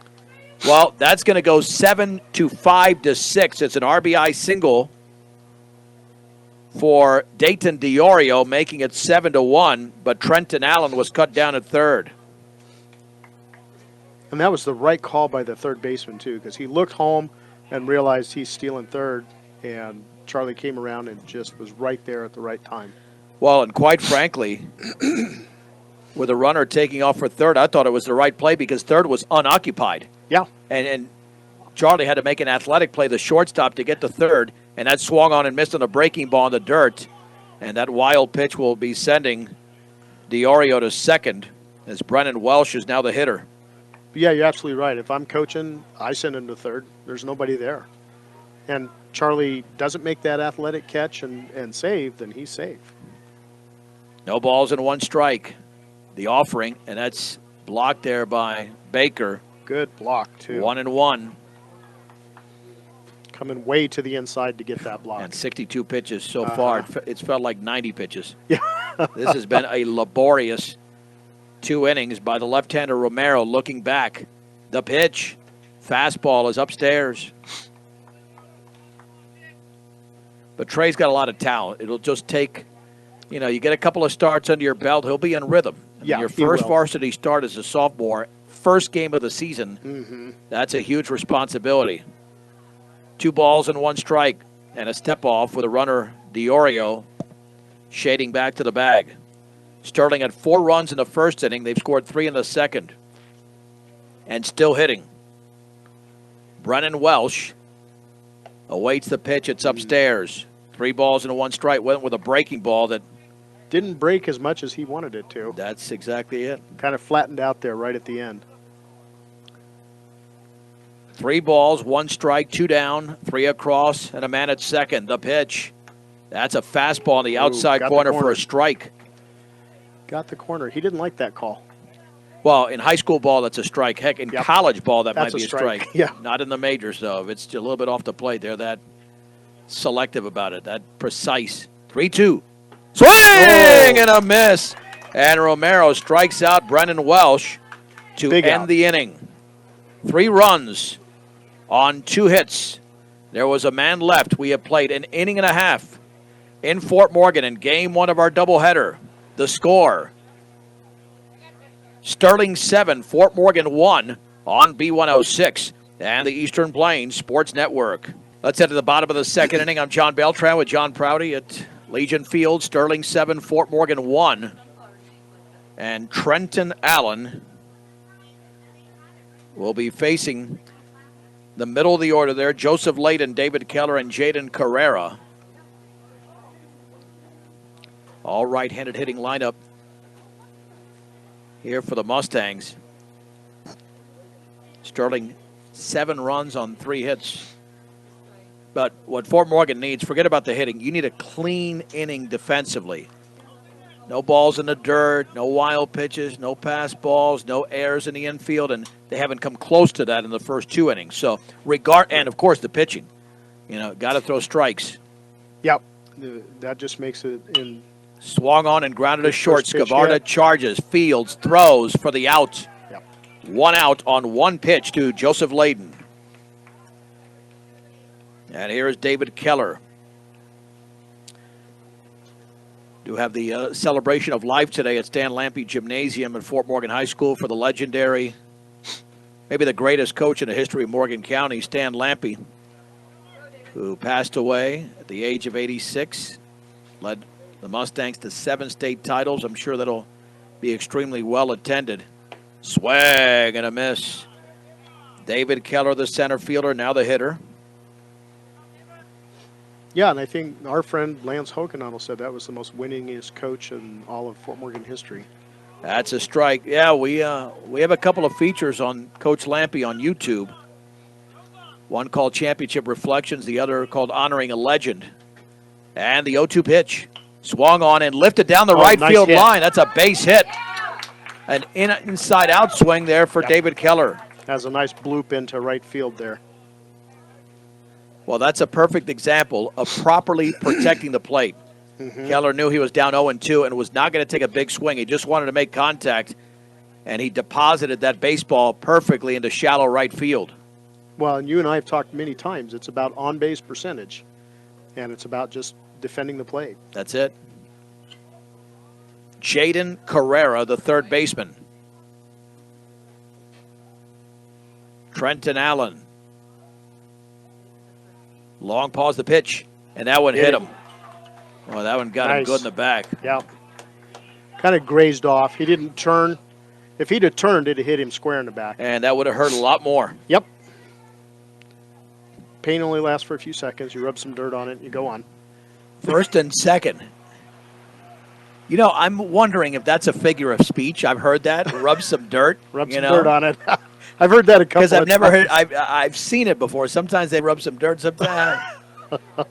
Well, that's going to go 7 to 5 to 6. It's an RBI single for Dayton DiOrio, making it 7-1, but Trenton Allen was cut down at third. And that was the right call by the third baseman, too, because he looked home and realized he's stealing third and Charlie came around and just was right there at the right time. Well, and quite frankly, with a runner taking off for third, I thought it was the right play because third was unoccupied. Yeah. And Charlie had to make an athletic play, the shortstop, to get to third, and that swung on and missed on a breaking ball in the dirt. And that wild pitch will be sending DiOrio to second as Brennan Welsh is now the hitter. Yeah, you're absolutely right. If I'm coaching, I send him to third. There's nobody there. And Charlie doesn't make that athletic catch and save, then he's safe. No balls and one strike. The offering, and that's blocked there by Baker. Good block, too. 1-1. Coming way to the inside to get that block. And 62 pitches so far. It's felt like 90 pitches. Yeah. This has been a laborious 2 innings by the left-hander Romero looking back. The pitch. Fastball is upstairs. But Trey's got a lot of talent. It'll just take, you get a couple of starts under your belt, he'll be in rhythm. Your first varsity start as a sophomore, first game of the season, that's a huge responsibility. 2 balls and 1 strike, and a step off with a runner, DiOrio, shading back to the bag. Sterling had 4 runs in the first inning. They've scored 3 in the second. And still hitting. Brennan Welsh awaits the pitch. It's upstairs. 3 balls and 1 strike. Went with a breaking ball that didn't break as much as he wanted it to. That's exactly it. Kind of flattened out there right at the end. 3 balls, 1 strike, 2 down, 3 across, and a man at second. The pitch. That's a fastball on the outside corner for a strike. Got the corner. He didn't like that call. Well, in high school ball, that's a strike. Heck, in college ball, that might be a strike. Yeah. Not in the majors, though. It's a little bit off the plate. They're that selective about it, that precise. 3-2. Swing and a miss. And Romero strikes out Brennan Welsh to end the inning. 3 runs on 2 hits. There was a man left. We have played an inning and a half in Fort Morgan in game 1 of our doubleheader. The score, Sterling 7, Fort Morgan 1 on B106 and the Eastern Plains Sports Network. Let's head to the bottom of the second inning. I'm John Beltran with John Prouty at Legion Field. Sterling 7, Fort Morgan 1. And Trenton Allen will be facing the middle of the order there. Joseph Layden, David Keller, and Jaden Carrera. All right-handed hitting lineup here for the Mustangs. Sterling, 7 runs on 3 hits. But what Fort Morgan needs, forget about the hitting, you need a clean inning defensively. No balls in the dirt, no wild pitches, no pass balls, no errors in the infield, and they haven't come close to that in the first 2 innings. So, and of course the pitching. Got to throw strikes. Yep. That just makes it in. Swung on and grounded to short. Scavarda charges, fields, throws for the out. Yep. 1 out on 1 pitch to Joseph Layden. And here is David Keller. Do have the celebration of life today at Stan Lampe Gymnasium at Fort Morgan High School for the legendary, maybe the greatest coach in the history of Morgan County, Stan Lampe, who passed away at the age of 86, led the Mustangs to 7 state titles. I'm sure that'll be extremely well attended. Swag and a miss. David Keller, the center fielder, now the hitter. Yeah, and I think our friend Lance Hoganottle said that was the most winningest coach in all of Fort Morgan history. That's a strike. Yeah, we have a couple of features on Coach Lampe on YouTube. One called Championship Reflections, the other called Honoring a Legend. And the 0-2 pitch. Swung on and lifted down the right field line. That's a base hit. An inside-out swing there for David Keller. Has a nice bloop into right field there. Well, that's a perfect example of properly protecting the plate. Keller knew he was down 0-2 and was not going to take a big swing. He just wanted to make contact, and he deposited that baseball perfectly into shallow right field. Well, and you and I have talked many times. It's about on-base percentage, and it's about just defending the plate. That's it. Jaden Carrera, the third baseman. Trenton Allen. Long pause, the pitch. And that one hit him. Well, that one got him Nice. good in the back. Yeah. Kind of grazed off. He didn't turn. If he'd have turned, it'd have hit him square in the back. And that would have hurt a lot more. Yep. Pain only lasts for a few seconds. You rub some dirt on it and you go on. First and second. You know, I'm wondering if that's a figure of speech. I've heard that. Rub some dirt. Rub you some know? dirt on it. I've heard that a couple of Because I've never times. heard, I've seen it before. Sometimes they rub some dirt, sometimes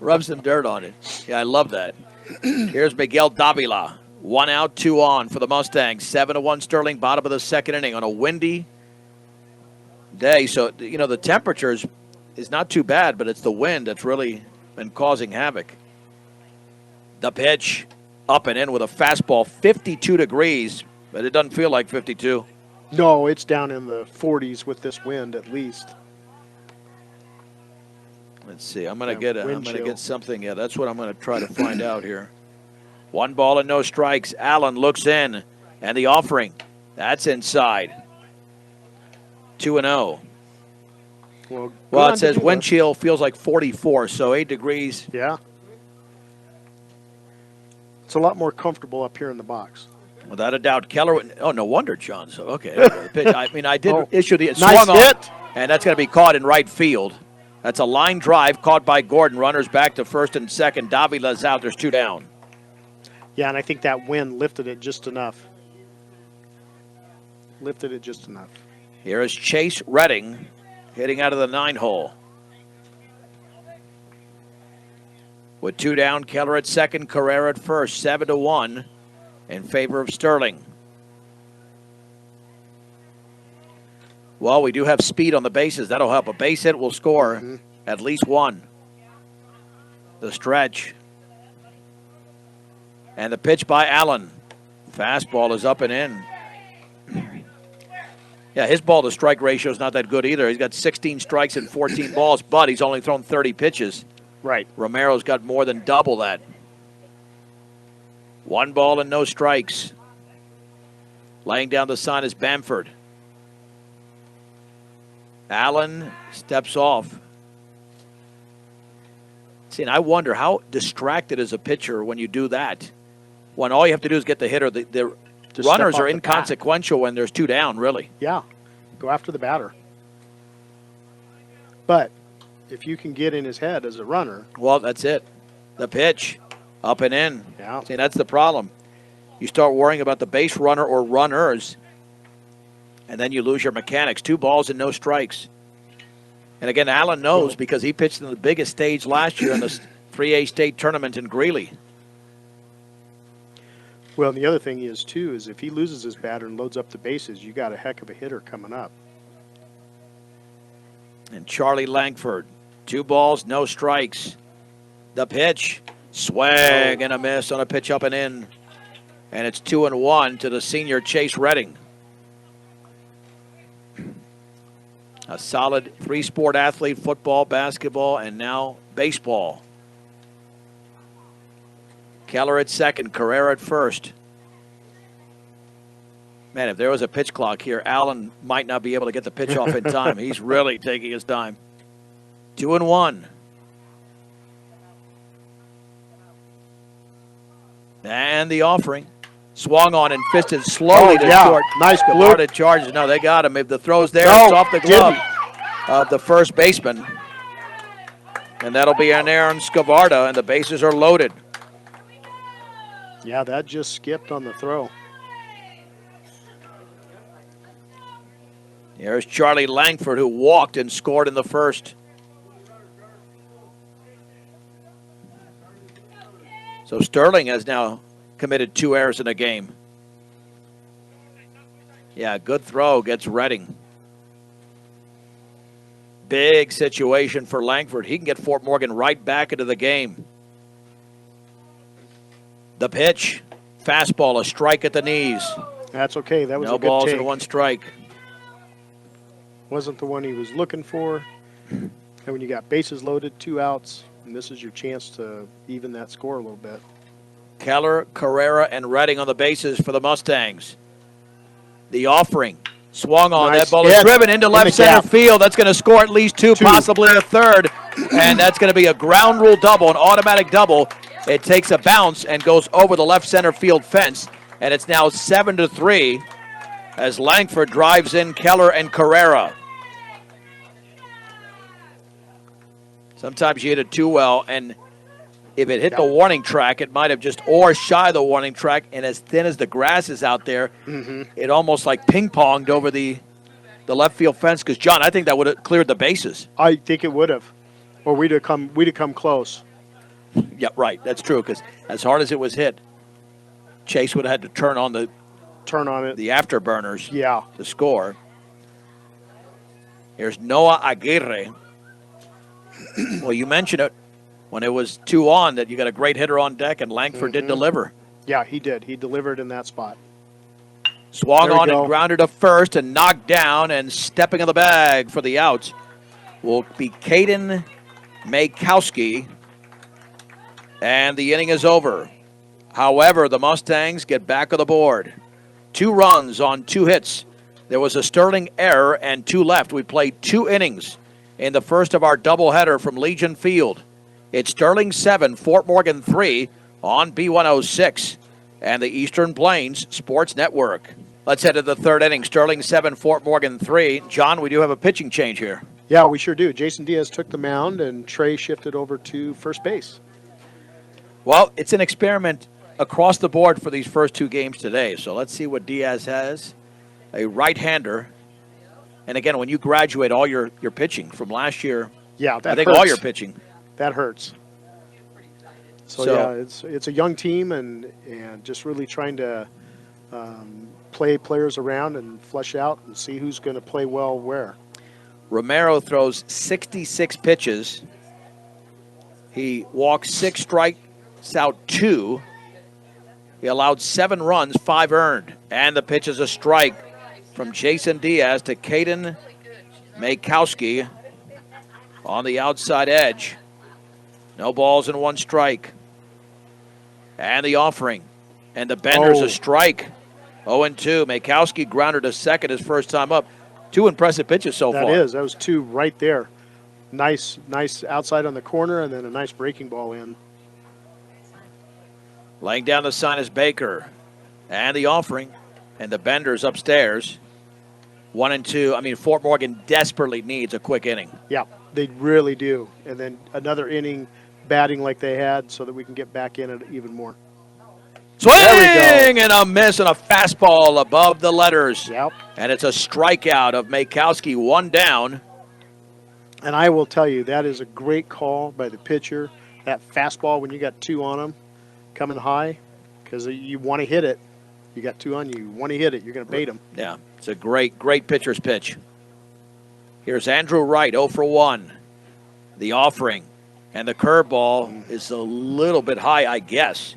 rub some dirt on it. Yeah, I love that. Here's Miguel Davila. 1 out, 2 on for the Mustangs. 7-1 Sterling, bottom of the second inning on a windy day. So, you know, the temperature is not too bad, but it's the wind that's really been causing havoc. The pitch, up and in with a fastball, 52 degrees, but it doesn't feel like 52. No, it's down in the 40s with this wind at least. Let's see. I'm gonna Yeah, get wind chill. get something. Yeah, that's what I'm gonna try to find out here. 1 ball and no strikes. Allen looks in, and the offering. That's inside. 2-0. Well, Well, it says wind chill feels like 44, so 8 degrees. Yeah. It's a lot more comfortable up here in the box. Without a doubt, Keller. Oh, no wonder, John. So okay. The pitch. I mean, I did Oh, issue the nice swung on, hit. and that's going to be caught in right field. That's a line drive caught by Gordon. Runners back to first and second. Davila's out. There's 2 down. Yeah, and I think that wind lifted it just enough. Lifted it just enough. Here is Chase Redding hitting out of the 9-hole. With 2 down, Keller at second, Carrera at first. 7-1 in favor of Sterling. Well, we do have speed on the bases. That'll help. A base hit will score at least 1. The stretch. And the pitch by Allen. Fastball is up and in. Yeah, his ball to strike ratio is not that good either. He's got 16 strikes and 14 balls, but he's only thrown 30 pitches. Right. Romero's got more than double that. 1 ball and no strikes. Laying down the sign is Bamford. Allen steps off. See, and I wonder how distracted is a pitcher when you do that. When all you have to do is get the hitter. The Just runners step are off the bat. inconsequential when there's 2 down, really. Yeah. Go after the batter. But if you can get in his head as a runner. Well, that's it. The pitch, up and in. Yeah. See, that's the problem. You start worrying about the base runner or runners, and then you lose your mechanics. 2 balls and no strikes. And again, Allen knows because he pitched in the biggest stage last year in the 3A state tournament in Greeley. Well, and the other thing is, too, is if he loses his batter and loads up the bases, you got a heck of a hitter coming up. And Charlie Langford, 2 balls, no strikes. The pitch, swing and a miss on a pitch up and in. And it's 2-1 to the senior Chase Redding. A solid 3-sport athlete, football, basketball, and now baseball. Keller at second, Carrera at first. Man, if there was a pitch clock here, Allen might not be able to get the pitch off in time. He's really taking his time. 2-1. And the offering. Swung on and fisted slowly to short. Nice Gavarda bloop. charges. No, they got him. If the throw's there, No, it's off the glove didn't. of the first baseman. And that'll be an Aaron Scavarda, and the bases are loaded. Yeah, that just skipped on the throw. Here's Charlie Langford, who walked and scored in the first. So Sterling has now committed 2 errors in a game. Yeah, good throw, gets Redding. Big situation for Langford. He can get Fort Morgan right back into the game. The pitch, fastball, a strike at the knees. That's okay. That was No a good balls take. and 1 strike. Wasn't the one he was looking for. And when you got bases loaded, 2 outs, and this is your chance to even that score a little bit. Keller, Carrera, and Redding on the bases for the Mustangs. The offering, Swung on. Nice That ball is hit driven into in left the center gap. field. That's going to score at least two, possibly a third. And that's going to be a ground rule double, an automatic double. It takes a bounce and goes over the left center field fence. And it's now 7-3 as Langford drives in Keller and Carrera. Sometimes you hit it too well, and if it hit the warning track, it might have just or shy of the warning track, and as thin as the grass is out there, it almost like ping-ponged over the left field fence. Because, John, I think that would have cleared the bases. I think it would have, or we'd have come close. Yeah, right. That's true, because as hard as it was hit, Chase would have had to turn on it, the afterburners yeah, to score. Here's Noah Aguirre. Well, you mentioned it when it was 2 on that you got a great hitter on deck, and Langford did deliver. Yeah, he did. He delivered in that spot. Swung on and grounded to first and knocked down, and stepping in the bag for the outs will be Caden Makowski, and the inning is over. However, the Mustangs get back on the board. 2 runs on 2 hits. There was a Sterling error and 2 left. We played 2 innings in the first of our doubleheader from Legion Field. It's Sterling 7, Fort Morgan 3 on B106 and the Eastern Plains Sports Network. Let's head to the 3rd inning. Sterling 7, Fort Morgan 3. John, we do have a pitching change here. Yeah, we sure do. Jason Diaz took the mound, and Trey shifted over to first base. Well, it's an experiment across the board for these first 2 games today. So let's see what Diaz has. A right-hander. And again, when you graduate all your pitching from last year, yeah, that I think hurts. all your pitching. That hurts. So yeah, it's a young team, and just really trying to play players around and flesh out and see who's going to play well where. Romero throws 66 pitches. He walks 6, strikes out 2. He allowed 7 runs, 5 earned. And the pitch is a strike from Jason Diaz to Caden Makowski on the outside edge. No balls and 1 strike. And the offering. And the bender's a strike. 0-2. Makowski grounded to second his first time up. 2 impressive pitches so far. That was 2 right there. Nice outside on the corner, and then a nice breaking ball in. Laying down the sign is Baker. And the offering. And the bender's upstairs. 1-2. I mean, Fort Morgan desperately needs a quick inning. Yeah, they really do. And then another inning batting like they had so that we can get back in it even more. Swing and a miss and a fastball above the letters. Yep. And it's a strikeout of Makowski, 1 down. And I will tell you, that is a great call by the pitcher. That fastball when you got 2 on them coming high, because you want to hit it. You got 2 on you want to hit it. You're going to bait them. Yeah, it's a great pitcher's pitch. Here's Andrew Wright, 0 for 1. The offering. And the curveball is a little bit high, I guess.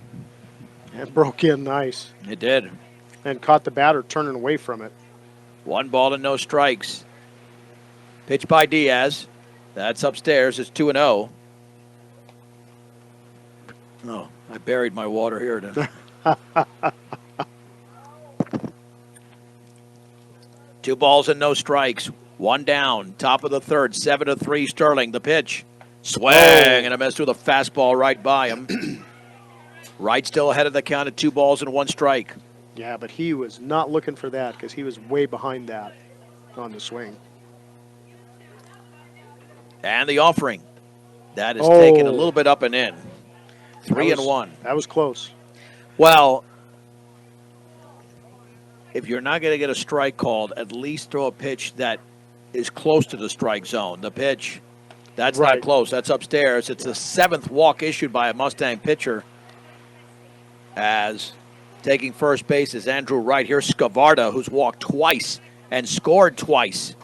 It broke in nice. It did. And caught the batter turning away from it. 1 ball and no strikes. Pitch by Diaz. That's upstairs. It's 2-0. Oh, I buried my water here. 2 balls and no strikes. 1 down. Top of the 3rd. 7-3 Sterling. The pitch. Swing and a miss with a fastball right by him. Wright still ahead of the count at 2 balls and 1 strike. Yeah, but he was not looking for that because he was way behind that on the swing. And the offering. That is taken a little bit up and in. 3-1. That was close. Well, if you're not going to get a strike called, at least throw a pitch that is close to the strike zone. The pitch, that's not close. That's upstairs. It's the 7th walk issued by a Mustang pitcher. As taking first base is Andrew Wright. Here's Scavarda, who's walked twice and scored twice.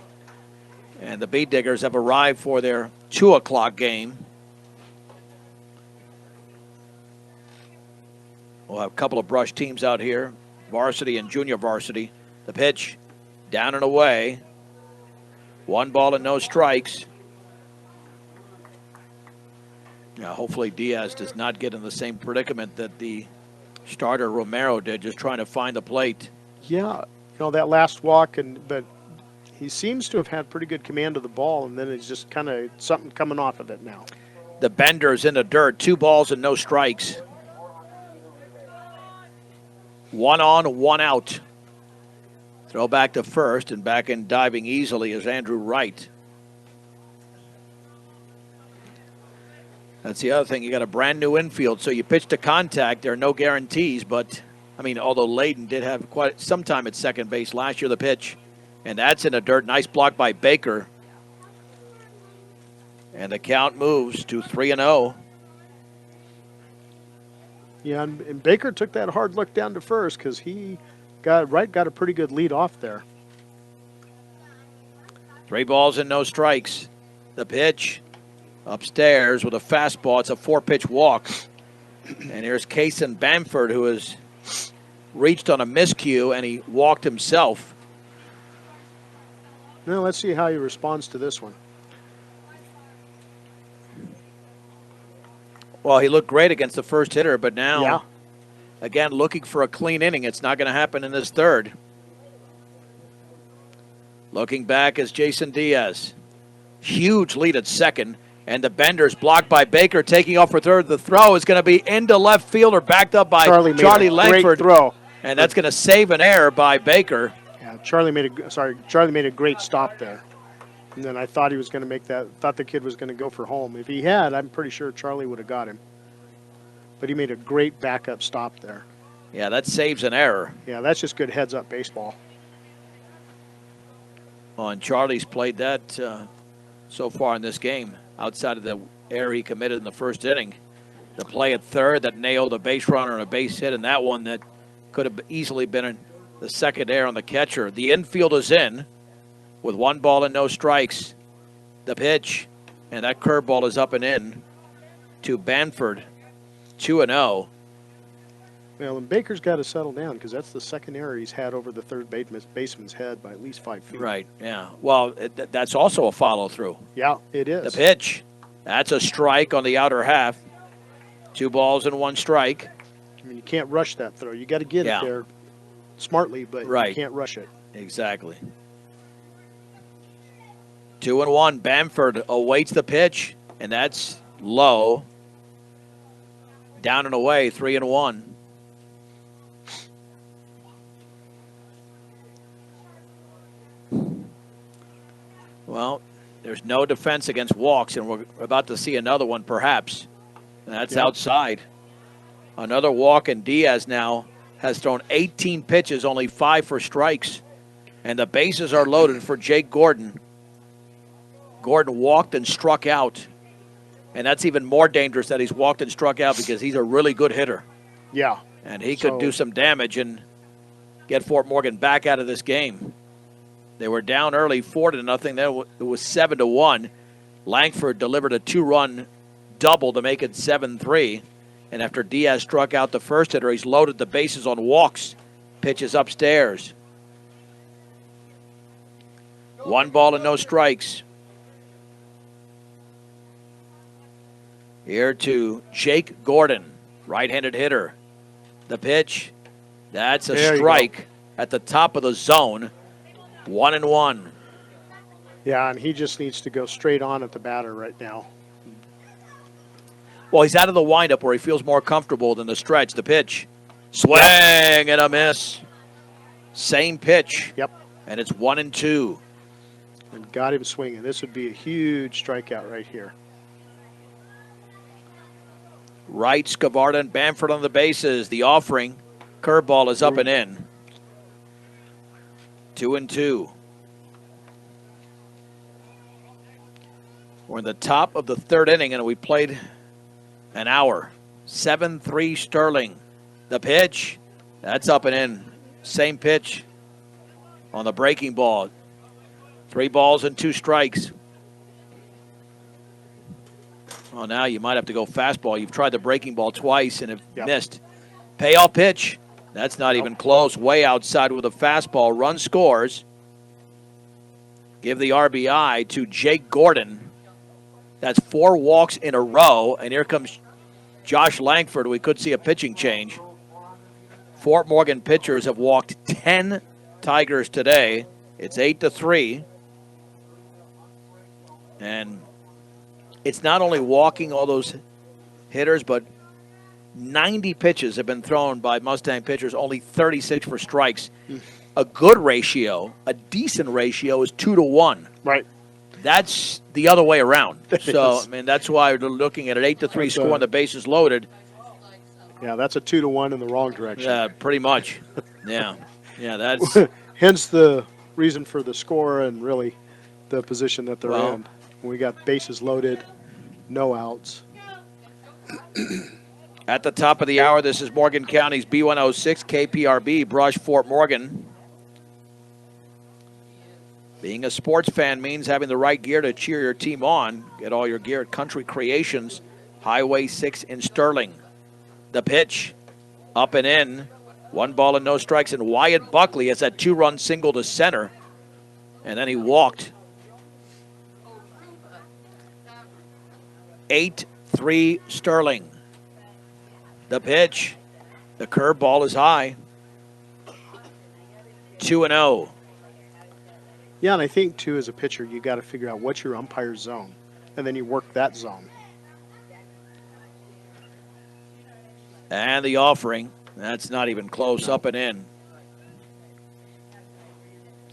And the Bee Diggers have arrived for their 2 o'clock game. We'll have a couple of brush teams out here, varsity and junior varsity. The pitch, down and away. 1 ball and no strikes. Now, hopefully Diaz does not get in the same predicament that the starter Romero did, just trying to find the plate. Yeah, that last walk, but he seems to have had pretty good command of the ball, and then it's just kind of something coming off of it now. The Bender's in the dirt. 2 balls and no strikes. 1 on, 1 out. Throw back to first, and back in diving easily is Andrew Wright. That's the other thing. You got a brand new infield, so you pitch to contact. There are no guarantees, but, although Layden did have quite some time at second base last year, the pitch. And that's in the dirt. Nice block by Baker. And the count moves to 3-0. Yeah, and Baker took that hard look down to first because Wright got a pretty good lead off there. 3 balls and no strikes. The pitch upstairs with a fastball. It's a 4-pitch walk. And here's Kason Bamford, who has reached on a miscue, and he walked himself. Now let's see how he responds to this one. Well, he looked great against the first hitter, but now, Yeah. again, looking for a clean inning. It's not going to happen in this third. Looking back is Jason Diaz. Huge lead at second, and the Bender's blocked by Baker, taking off for third. The throw is going to be into left field or backed up by Charlie Langford. Great throw. And that's going to save an error by Baker. Yeah, Charlie made a great stop there. And then I thought he was going to make that. Thought the kid was going to go for home. If he had, I'm pretty sure Charlie would have got him. But he made a great backup stop there. Yeah, that saves an error. Yeah, that's just good heads-up baseball. Oh, and Charlie's played that so far in this game, outside of the error he committed in the first inning. The play at third that nailed a base runner and a base hit, and that one that could have easily been the second error on the catcher. The infield is in with 1 ball and no strikes. The pitch, and that curveball is up and in to Bamford, 2-0. Well, and Baker's got to settle down because that's the second error he's had over the third baseman's head by at least 5 feet. Right, yeah. Well, that's also a follow-through. Yeah, it is. The pitch, that's a strike on the outer half. 2 balls and 1 strike. You can't rush that throw. You got to get it there smartly, but you can't rush it. Exactly. 2-1. Bamford awaits the pitch, and that's low. Down and away, 3-1. Well, there's no defense against walks, and we're about to see another one perhaps. And that's outside. Another walk, and Diaz now has thrown 18 pitches, only 5 for strikes. And the bases are loaded for Jake Gordon. Gordon walked and struck out. And that's even more dangerous that he's walked and struck out because he's a really good hitter. Yeah. And he could do some damage and get Fort Morgan back out of this game. They were down early 4-0. Then it was 7-1. Langford delivered a 2-run double to make it 7-3. And after Diaz struck out the first hitter, he's loaded the bases on walks. Pitches upstairs. 1 ball and no strikes. Here to Jake Gordon, right-handed hitter. The pitch, that's a strike at the top of the zone. 1-1. Yeah, and he just needs to go straight on at the batter right now. Well, he's out of the windup where he feels more comfortable than the stretch. The pitch, swing and a miss. Same pitch. Yep. And it's 1-2. And got him swinging. This would be a huge strikeout right here. Wright, Scavarda, and Bamford on the bases. The offering, curveball is up and in. 2-2. We're in the top of the third inning, and we played an hour. 7-3 Sterling. The pitch, that's up and in. Same pitch on the breaking ball. 3 balls and 2 strikes. Well, now you might have to go fastball. You've tried the breaking ball twice and have missed. Payoff pitch. That's not even close. Way outside with a fastball. Run scores. Give the RBI to Jake Gordon. That's 4 walks in a row. And here comes Josh Langford. We could see a pitching change. Fort Morgan pitchers have walked 10 Tigers today. It's 8-3. And it's not only walking all those hitters, but 90 pitches have been thrown by Mustang pitchers, only 36 for strikes. A good ratio, a decent ratio, is 2-1. Right. That's the other way around. So, is. I mean, that's why we're looking at an 8-3 score on the bases loaded. Yeah, that's a 2-1 in the wrong direction. Yeah, pretty much. Yeah. Yeah, that's. Hence the reason for the score and really the position that they're in. We got bases loaded, no outs. At the top of the hour, this is Morgan County's B106 KPRB, Brush, Fort Morgan. Being a sports fan means having the right gear to cheer your team on. Get all your gear at Country Creations, Highway 6 in Sterling. The pitch, up and in. 1 ball and no strikes, and Wyatt Buckley has that 2-run single to center, and then he walked. 8-3 Sterling. The pitch, the curveball is high. 2-0. Yeah, and I think, too, as a pitcher, you got to figure out what's your umpire's zone, and then you work that zone. And the offering, that's not even close, up and in.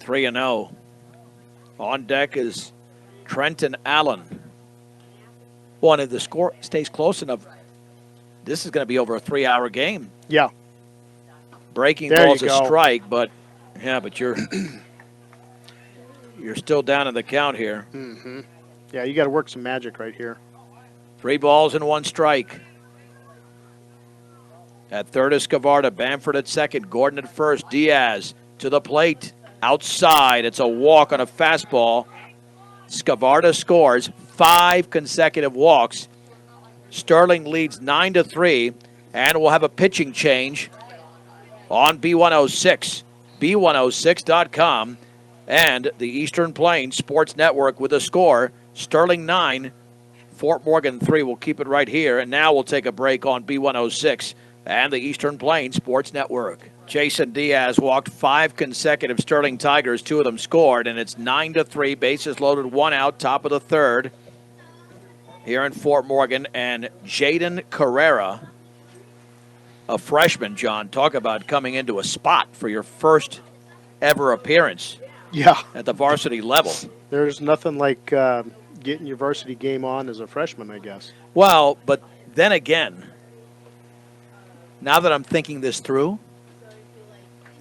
3-0. On deck is Trenton Allen. Well, and if the score stays close enough, this is going to be over a 3-hour game. Yeah. Breaking There ball's you a go. strike, but you're you're still down in the count here. Mm-hmm. Yeah, you got to work some magic right here. 3 balls and 1 strike. At third is Scavarda, Bamford at second, Gordon at first, Diaz to the plate, outside. It's a walk on a fastball. Scavarda scores 5 consecutive walks. Sterling leads 9-3, and we'll have a pitching change on B106, B106.com, and the Eastern Plains Sports Network with a score. Sterling 9, Fort Morgan 3. We'll keep it right here, and now we'll take a break on B106 and the Eastern Plains Sports Network. Jason Diaz walked 5 consecutive Sterling Tigers. 2 of them scored, and it's 9-3. Bases loaded, 1 out, top of the third here in Fort Morgan. And Jaden Carrera, a freshman, John, talk about coming into a spot for your first ever appearance at the varsity level. There's nothing like getting your varsity game on as a freshman, I guess. Well, but then again, now that I'm thinking this through,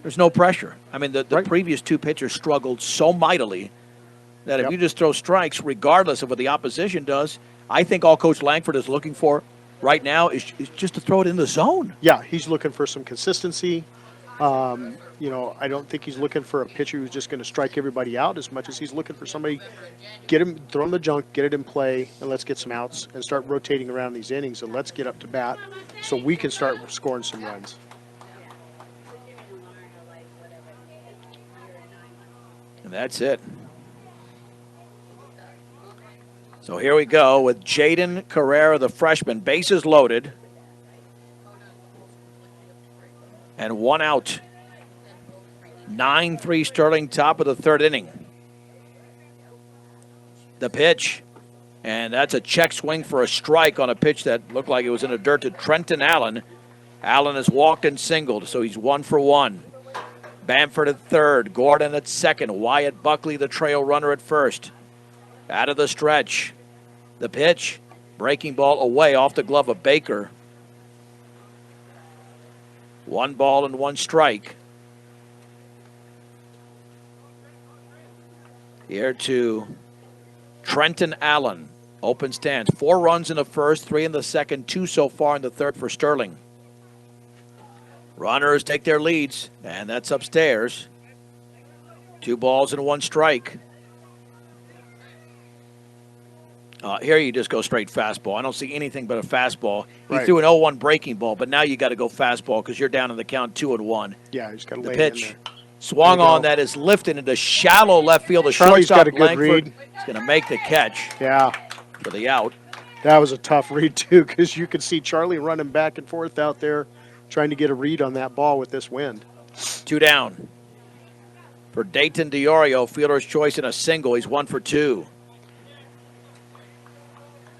there's no pressure. I mean, the previous 2 pitchers struggled so mightily that if you just throw strikes, regardless of what the opposition does, I think all Coach Langford is looking for right now is just to throw it in the zone. Yeah, he's looking for some consistency. You know, I don't think he's looking for a pitcher who's just going to strike everybody out as much as he's looking for somebody, get him, throw him the junk, get it in play, and let's get some outs and start rotating around these innings, and let's get up to bat so we can start scoring some runs. And that's it. So here we go with Jaden Carrera, the freshman. Bases loaded. And 1 out. 9-3 Sterling, top of the third inning. The pitch. And that's a check swing for a strike on a pitch that looked like it was in the dirt to Trenton Allen. Allen has walked and singled, so he's 1 for 1. Bamford at third, Gordon at second, Wyatt Buckley, the trail runner, at first. Out of the stretch. The pitch. Breaking ball away off the glove of Baker. 1 ball and 1 strike. Here to Trenton Allen. Open stance. 4 runs in the first, 3 in the second, 2 so far in the third for Sterling. Runners take their leads, and that's upstairs. 2 balls and 1 strike. Here you just go straight fastball. I don't see anything but a fastball. He threw an 0-1 breaking ball, but now you got to go fastball because you're down in the count 2-1. Yeah, he's got to lay the it pitch in there. swung on. That is lifted into shallow left field. The Charlie's shortstop got a good Langford read. is going to make the catch. Yeah. For the out. That was a tough read, too, because you could see Charlie running back and forth out there trying to get a read on that ball with this wind. 2 down. for Dayton DiOrio. Fielder's choice in a single. He's 1 for 2.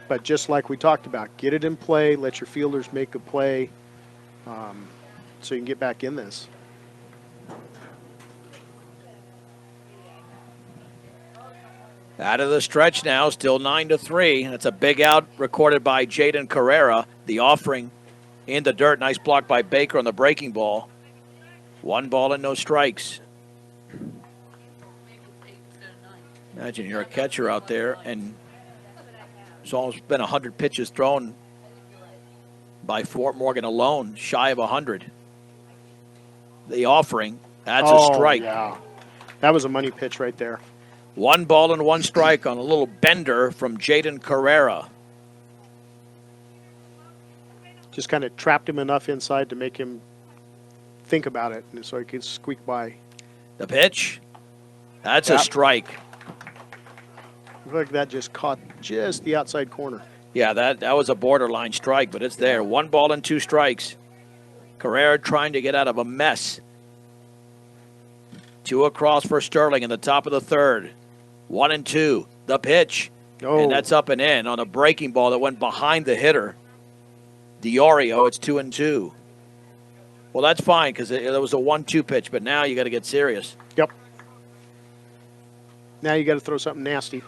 But just like we talked about, get it in play, let your fielders make a play so you can get back in this. Out of the stretch now, still 9-3. That's a big out recorded by Jaden Carrera. The offering in the dirt. Nice block by Baker on the breaking ball. 1 ball and no strikes. Imagine you're a catcher out there and there's almost been 100 pitches thrown by Fort Morgan alone, shy of 100. The offering, that's a strike. Yeah. That was a money pitch right there. 1 ball and 1 strike on a little bender from Jaden Carrera. Just kind of trapped him enough inside to make him think about it, and so he could squeak by. The pitch, that's a strike. Looked like that just caught just the outside corner. Yeah, that was a borderline strike, but it's there. 1 ball and 2 strikes. Carrera trying to get out of a mess. 2 across for Sterling in the top of the third. 1 and 2. The pitch. Oh. And that's up and in on a breaking ball that went behind the hitter. DiOrio, it's 2 and 2. Well, that's fine because it was a 1-2 pitch, but now you got to get serious. Yep. Now you got to throw something nasty.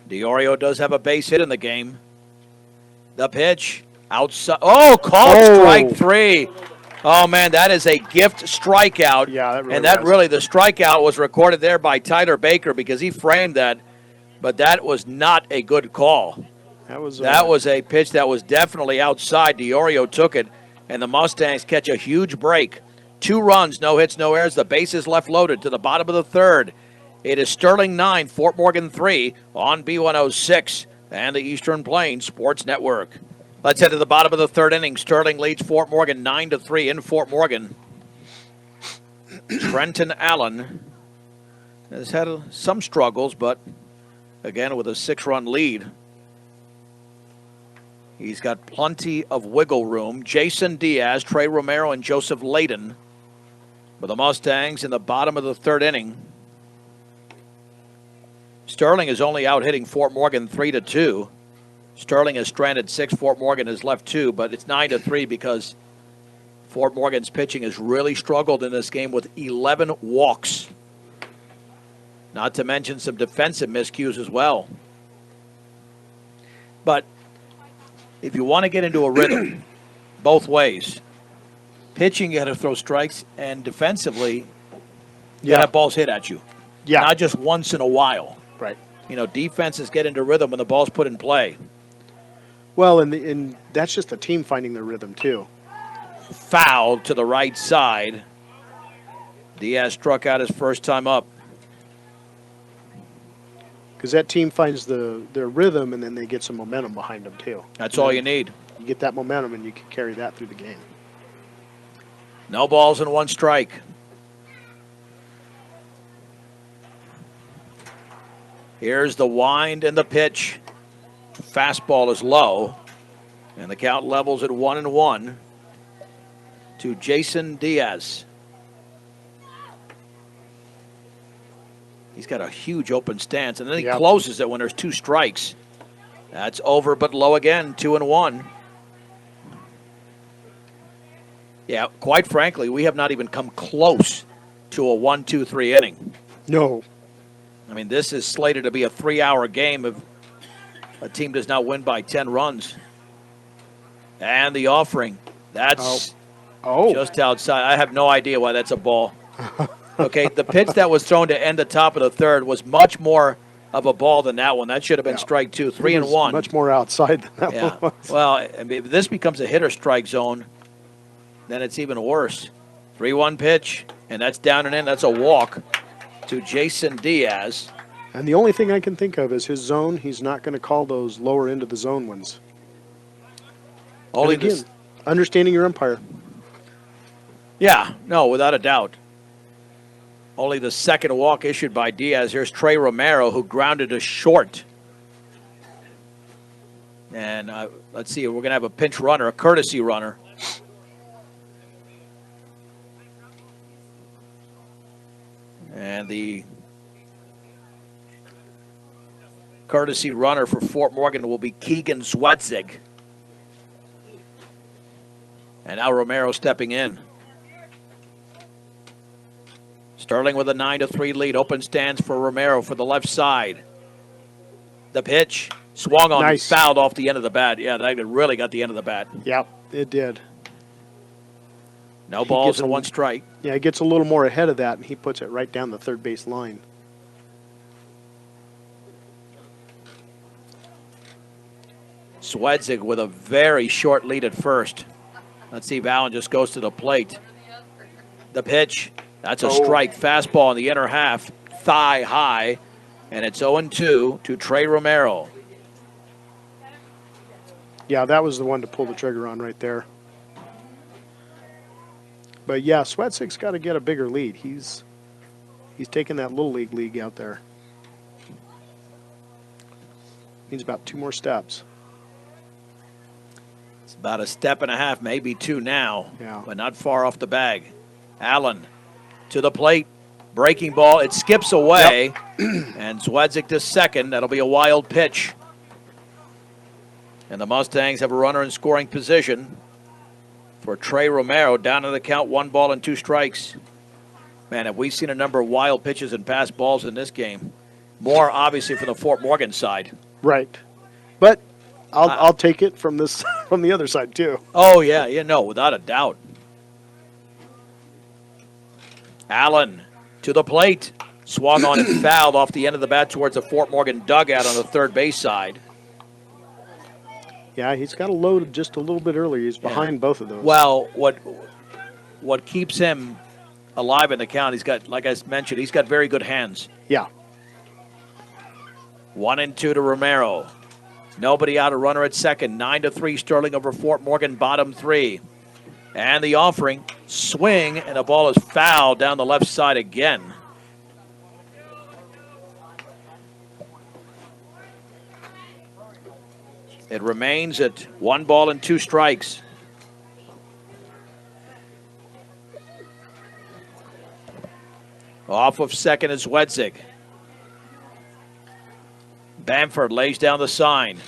DiOrio does have a base hit in the game. The pitch outside. Oh, called strike 3. Oh, man, that is a gift strikeout. Yeah, that really and that was. really, the strikeout was recorded there by Tyler Baker because he framed that, but that was not a good call. That was a pitch that was definitely outside. DiOrio took it, and the Mustangs catch a huge break. 2 runs, no hits, no errors. The bases left loaded to the bottom of the third. It is Sterling 9, Fort Morgan 3 on B106 and the Eastern Plains Sports Network. Let's head to the bottom of the third inning. Sterling leads Fort Morgan 9-3 in Fort Morgan. Trenton Allen has had some struggles, but again with a 6-run lead. He's got plenty of wiggle room. Jason Diaz, Trey Romero, and Joseph Layden for the Mustangs in the bottom of the third inning. Sterling is only out hitting Fort Morgan 3-2. Sterling has stranded 6. Fort Morgan has left 2, but it's 9-3 because Fort Morgan's pitching has really struggled in this game with 11 walks. Not to mention some defensive miscues as well. But if you want to get into a rhythm, both ways, pitching you got to throw strikes, and defensively, you got to have balls hit at you. Yeah. Not just once in a while. Right. You know, defenses get into rhythm when the ball's put in play. Well, and that's just the team finding their rhythm, too. Foul to the right side. Diaz struck out his first time up. Because that team finds their rhythm, and then they get some momentum behind them, too. That's all you need. You get that momentum, and you can carry that through the game. No balls and 1 strike. Here's the wind and the pitch. Fastball is low, and the count levels at 1-1 to Jason Diaz. He's got a huge open stance, and then he closes it when there's 2 strikes. That's over but low again, 2-1. Yeah, quite frankly, we have not even come close to a 1-2-3 inning. No. I mean, this is slated to be a 3-hour game if a team does not win by 10 runs. And the offering, that's just outside. I have no idea why that's a ball. Okay, the pitch that was thrown to end the top of the third was much more of a ball than that one. That should have been strike 2, 3-1. Much more outside than that one was. Well, I mean, if this becomes a hitter strike zone, then it's even worse. 3-1 pitch, and that's down and in. That's a walk to Jason Diaz. And the only thing I can think of is his zone. He's not going to call those lower end of the zone ones. Only and again, understanding your umpire. Yeah, no, without a doubt. Only the second walk issued by Diaz. Here's Trey Romero, who grounded a short. And let's see, we're going to have a pinch runner, a courtesy runner. And the courtesy runner for Fort Morgan will be Keegan Zwedzig. And now Romero stepping in. Sterling with a 9-3 lead. Open stands for Romero for the left side. The pitch swung on, Nice. Fouled off the end of the bat. Yeah, that really got the end of the bat. Yep, it did. No balls and one strike. Yeah, he gets a little more ahead of that, and he puts it right down the third base line. Zwedzig with a very short lead at first. Let's see if Allen just goes to the plate. The pitch, that's a strike. Fastball in the inner half, thigh high, and it's 0-2 to Trey Romero. Yeah, that was the one to pull the trigger on right there. But yeah, Zwedzig's got to get a bigger lead. He's taking that little league out there. Needs about 2 more steps. It's about a step and a half, maybe 2 now, Yeah. but not far off the bag. Allen to the plate, breaking ball. It skips away, and Zwedzig to second. That'll be a wild pitch. And the Mustangs have a runner in scoring position for Trey Romero. Down to the count, 1 ball and 2 strikes. Man, have we seen a number of wild pitches and pass balls in this game? More, obviously, from the Fort Morgan side. Right. But I'll take it from this from the other side too. Oh, yeah, no, without a doubt. Allen to the plate. Swung on and fouled off the end of the bat towards the Fort Morgan dugout on the third base side. Yeah, he's got to load just a little bit earlier. He's behind both of those. Well, what keeps him alive in the count, he's got, like I mentioned, he's got very good hands. Yeah. 1-2 to Romero. Nobody out, a runner at second. 9-3 Sterling over Fort Morgan, bottom 3. And the offering, swing, and the ball is fouled down the left side again. It remains at 1 ball and 2 strikes. Off of second is Zwedzig. Bamford lays down the sign.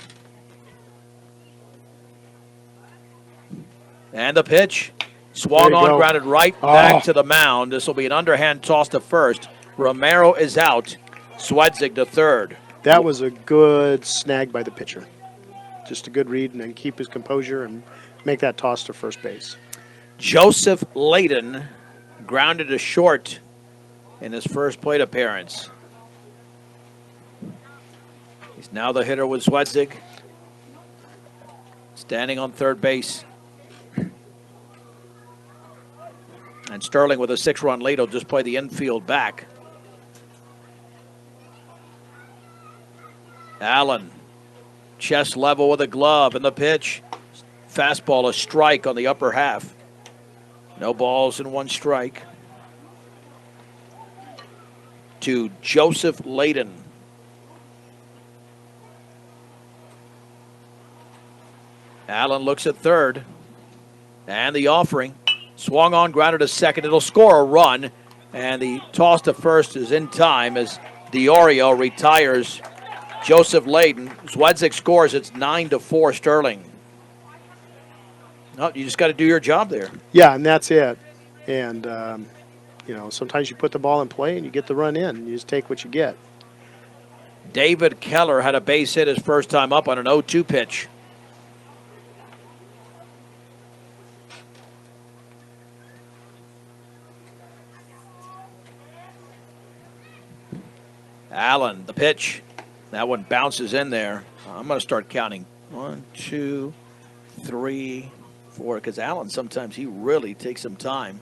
And the pitch. Swung on, grounded right back to the mound. This will be an underhand toss to first. Romero is out. Zwedzig to third. That was a good snag by the pitcher. Just a good read and then keep his composure and make that toss to first base. Joseph Layden grounded to short in his first plate appearance. He's now the hitter with Zwedzig. Standing on third base. And Sterling with a 6-run lead will just play the infield back. Allen, chest level with a glove, and the pitch. Fastball, a strike on the upper half. No balls and 1 strike. To Joseph Layden. Allen looks at third. And the offering. Swung on, grounded to second. It'll score a run. And the toss to first is in time as DiOrio retires Joseph Layden. Zwedzig scores. It's 9-4 Sterling. No, you just got to do your job there. Yeah, and that's it. And, sometimes you put the ball in play and you get the run in. You just take what you get. David Keller had a base hit his first time up on an 0-2 pitch. Allen, the pitch. That one bounces in there. I'm going to start counting. 1, 2, 3, 4. Because Allen, sometimes he really takes some time.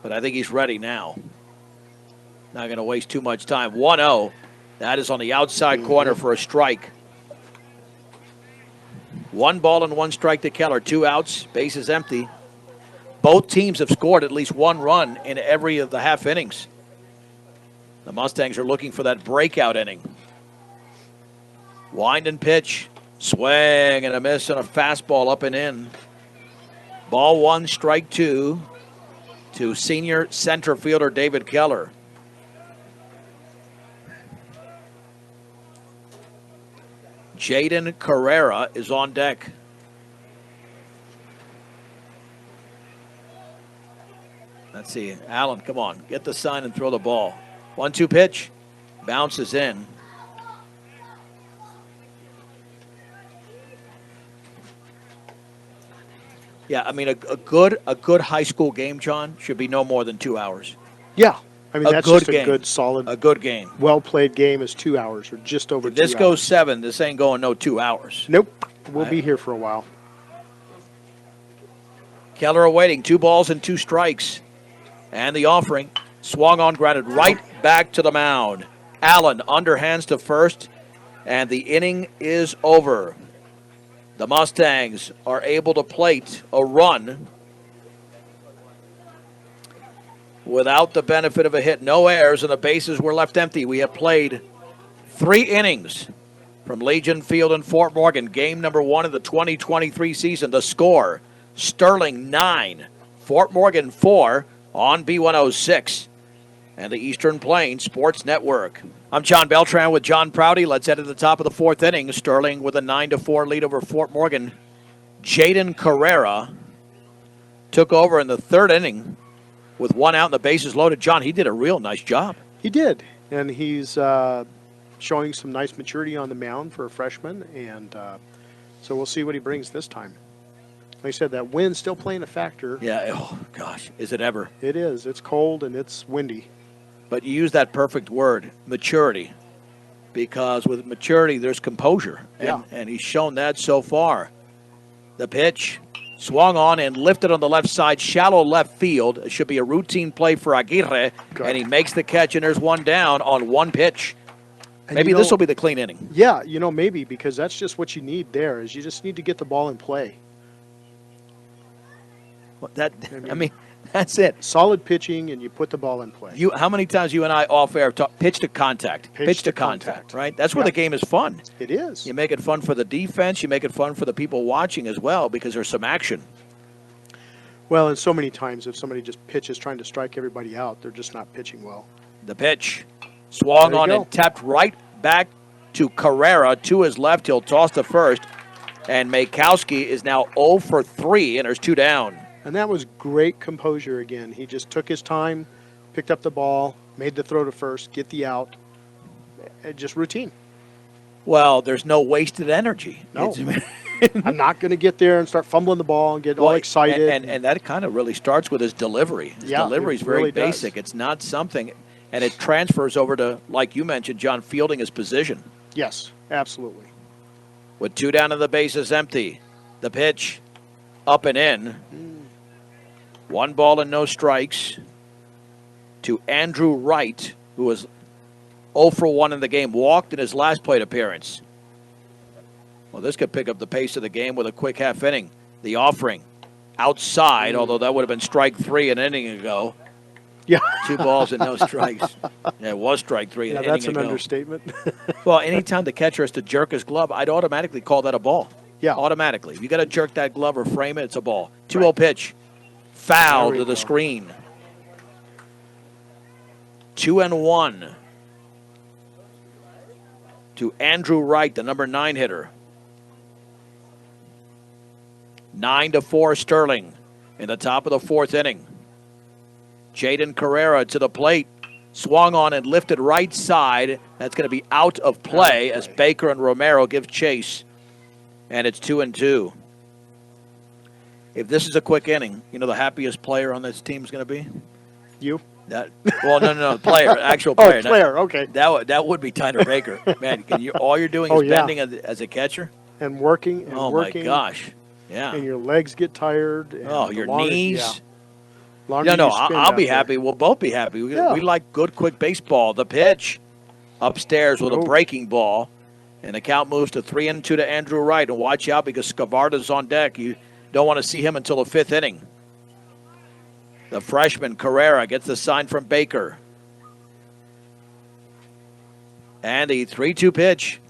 But I think he's ready now. Not going to waste too much time. 1-0. That is on the outside corner for a strike. 1 ball and 1 strike to Keller. 2 outs. Base is empty. Both teams have scored at least 1 run in every of the half innings. The Mustangs are looking for that breakout inning. Wind and pitch. Swing and a miss on a fastball up and in. Ball 1, strike 2 to senior center fielder David Keller. Jaden Carrera is on deck. Let's see. Allen, come on. Get the sign and throw the ball. 1-2 pitch. Bounces in. Yeah, I mean, a good high school game, John, should be no more than 2 hours. Yeah. I mean, A that's good just game. a good, solid, A good game. well-played game is 2 hours or just over If this 2 goes hours. 7, this ain't going no 2 hours. Nope. We'll be here for a while. Keller awaiting 2 balls and 2 strikes. And the offering swung on, grounded right back to the mound. Allen underhands to first, and the inning is over. The Mustangs are able to plate a run without the benefit of a hit. No errors, and the bases were left empty. We have played 3 innings from Legion Field in Fort Morgan. Game number 1 of the 2023 season. The score, Sterling 9, Fort Morgan 4 on B106 and the Eastern Plains Sports Network. I'm John Beltran with John Prouty. Let's head to the top of the 4th inning. Sterling with a 9-4 lead over Fort Morgan. Jaden Carrera took over in the 3rd inning with 1 out and the bases loaded. John, he did a real nice job. He did. And he's showing some nice maturity on the mound for a freshman. And so we'll see what he brings this time. Like I said, that wind's still playing a factor. Yeah, oh gosh, is it ever. It is. It's cold and it's windy. But you use that perfect word, maturity, because with maturity there's composure. Yeah. And he's shown that so far. The pitch swung on and lifted on the left side, shallow left field. It should be a routine play for Aguirre, Good. and he makes the catch, and there's 1 down on 1 pitch. And Maybe you know, this will be the clean inning. Yeah, maybe, because that's just what you need there is you just need to get the ball in play. I mean, that's it. Solid pitching, and you put the ball in play. How many times you and I off air talk pitch to contact, Pitch to contact. right? That's where Yeah. the game is fun. It is. You make it fun for the defense. You make it fun for the people watching as well because there's some action. Well, and so many times if somebody just pitches trying to strike everybody out, they're just not pitching well. The pitch swung There you on go. and tapped right back to Carrera to his left. He'll toss to first. And Makowski is now 0 for 3, and there's 2 down. And that was great composure again. He just took his time, picked up the ball, made the throw to first, get the out. Just routine. Well, there's no wasted energy. No. It's- I'm not going to get there and start fumbling the ball and get all excited. And that kind of really starts with his delivery. His Yeah, delivery is it very really does. basic. It's not something, and it transfers over to, like you mentioned, John, fielding his position. Yes, absolutely. With 2 down and the bases empty. The pitch up and in. 1 ball and no strikes to Andrew Wright, who was 0 for 1 in the game, walked in his last plate appearance. Well, this could pick up the pace of the game with a quick half inning. The offering outside, although that would have been strike 3 an inning ago. Yeah. 2 balls and no strikes. Yeah, it was strike 3 an Yeah, inning that's an ago. understatement. Well, anytime the catcher has to jerk his glove, I'd automatically call that a ball. Yeah. Automatically. If you got to jerk that glove or frame it, it's a ball. 2-0 pitch. Foul There we to the go. screen. 2-1 to Andrew Wright, the number 9 hitter. 9-4 Sterling in the top of the 4th inning. Jaden Carrera to the plate. Swung on and lifted right side. That's going to be out of play as Baker and Romero give chase. And it's 2-2. If this is a quick inning, you know the happiest player on this team is going to be? You? No, player, actual Oh, player. player, okay. That would be Tyler Baker. Man, all you're doing is Oh, yeah. bending as a catcher? And working and Oh, working. my gosh. Yeah. And your legs get tired. And Oh, the your longer- knees. Yeah. Longer No, you spin I'll out be there. happy. We'll both be happy. We Yeah. like good, quick baseball. The pitch upstairs with a Oh. breaking ball. And the count moves to 3-2 to Andrew Wright. And watch out because Scavarda's on deck. You don't want to see him until the 5th inning. The freshman, Carrera, gets the sign from Baker. And the 3-2 pitch.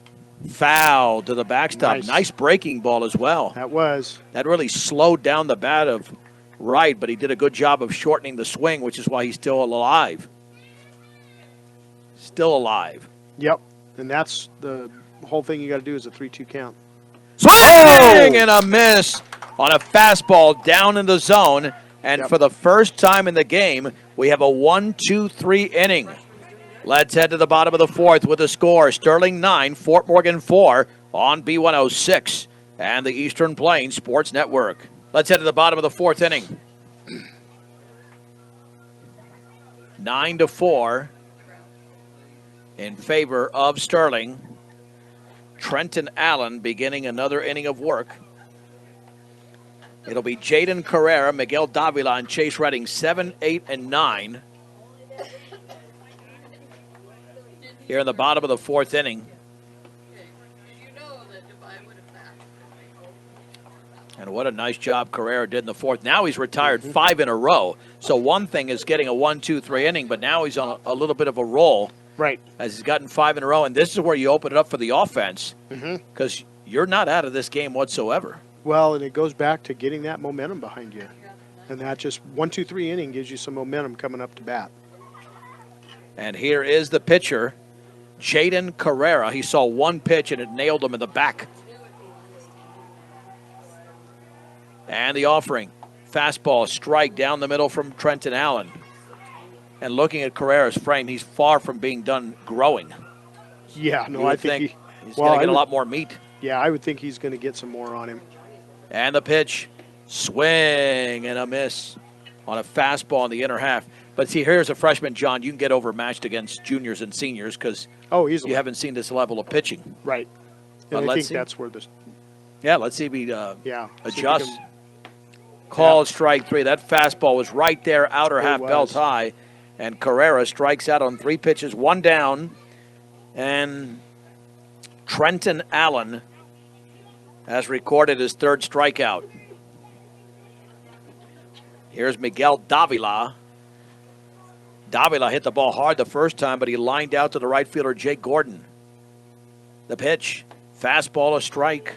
Foul to the backstop. Nice breaking ball as well. That was. That really slowed down the bat of Wright, but he did a good job of shortening the swing, which is why he's still alive. Still alive. Yep. And that's the whole thing you got to do is a 3-2 count. Swing and a miss on a fastball down in the zone. And for the first time in the game, we have a 1-2-3 inning. Let's head to the bottom of the fourth with the score. Sterling 9, Fort Morgan 4 on B106 and the Eastern Plains Sports Network. Let's head to the bottom of the fourth inning. 9-4 in favor of Sterling. Trenton Allen beginning another inning of work. It'll be Jaden Carrera, Miguel Davila, and Chase Redding, 7, 8, and 9. Here in the bottom of the fourth inning. And what a nice job Carrera did in the fourth. Now he's retired 5 in a row. So one thing is getting a 1-2-3 inning, but now he's on a little bit of a roll. Right. As he's gotten 5 in a row. And this is where you open it up for the offense. Because you're not out of this game whatsoever. Well, and it goes back to getting that momentum behind you. And that just 1-2-3 inning gives you some momentum coming up to bat. And here is the pitcher, Jaden Carrera. He saw one pitch and it nailed him in the back. And the offering. Fastball, strike down the middle from Trenton Allen. And looking at Carrera's frame, he's far from being done growing. Yeah, no, I think he's going to get a lot more meat. Yeah, I would think he's going to get some more on him. And the pitch, swing and a miss on a fastball in the inner half. But see, here's a freshman, John. You can get overmatched against juniors and seniors because you haven't seen this level of pitching. Right. And I think that's where this. Yeah, let's see if he adjusts. Called strike 3. That fastball was right there, outer half, belt high. And Carrera strikes out on 3 pitches, 1 down. And Trenton Allen has recorded his 3rd strikeout. Here's Miguel Davila. Davila hit the ball hard the first time, but he lined out to the right fielder, Jake Gordon. The pitch, fastball, a strike.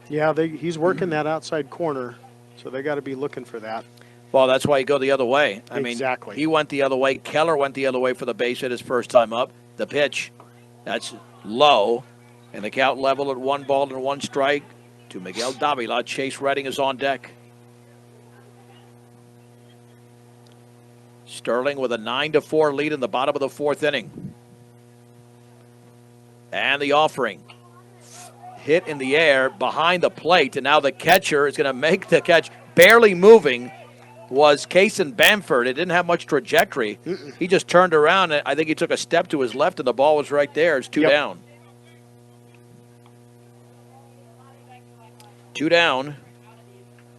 Yeah, he's working that outside corner, so they got to be looking for that. Well, that's why you go the other way. I mean, exactly. He went the other way. Keller went the other way for the base hit his first time up. The pitch, that's low. And the count level at 1 ball and 1 strike to Miguel Davila. Chase Redding is on deck. Sterling with a 9-4 lead in the bottom of the 4th inning. And the offering. Hit in the air behind the plate. And now the catcher is going to make the catch. Barely moving was Kaysen Bamford. It didn't have much trajectory. He just turned around. And I think he took a step to his left, and the ball was right there. It's 2 down. 2 down.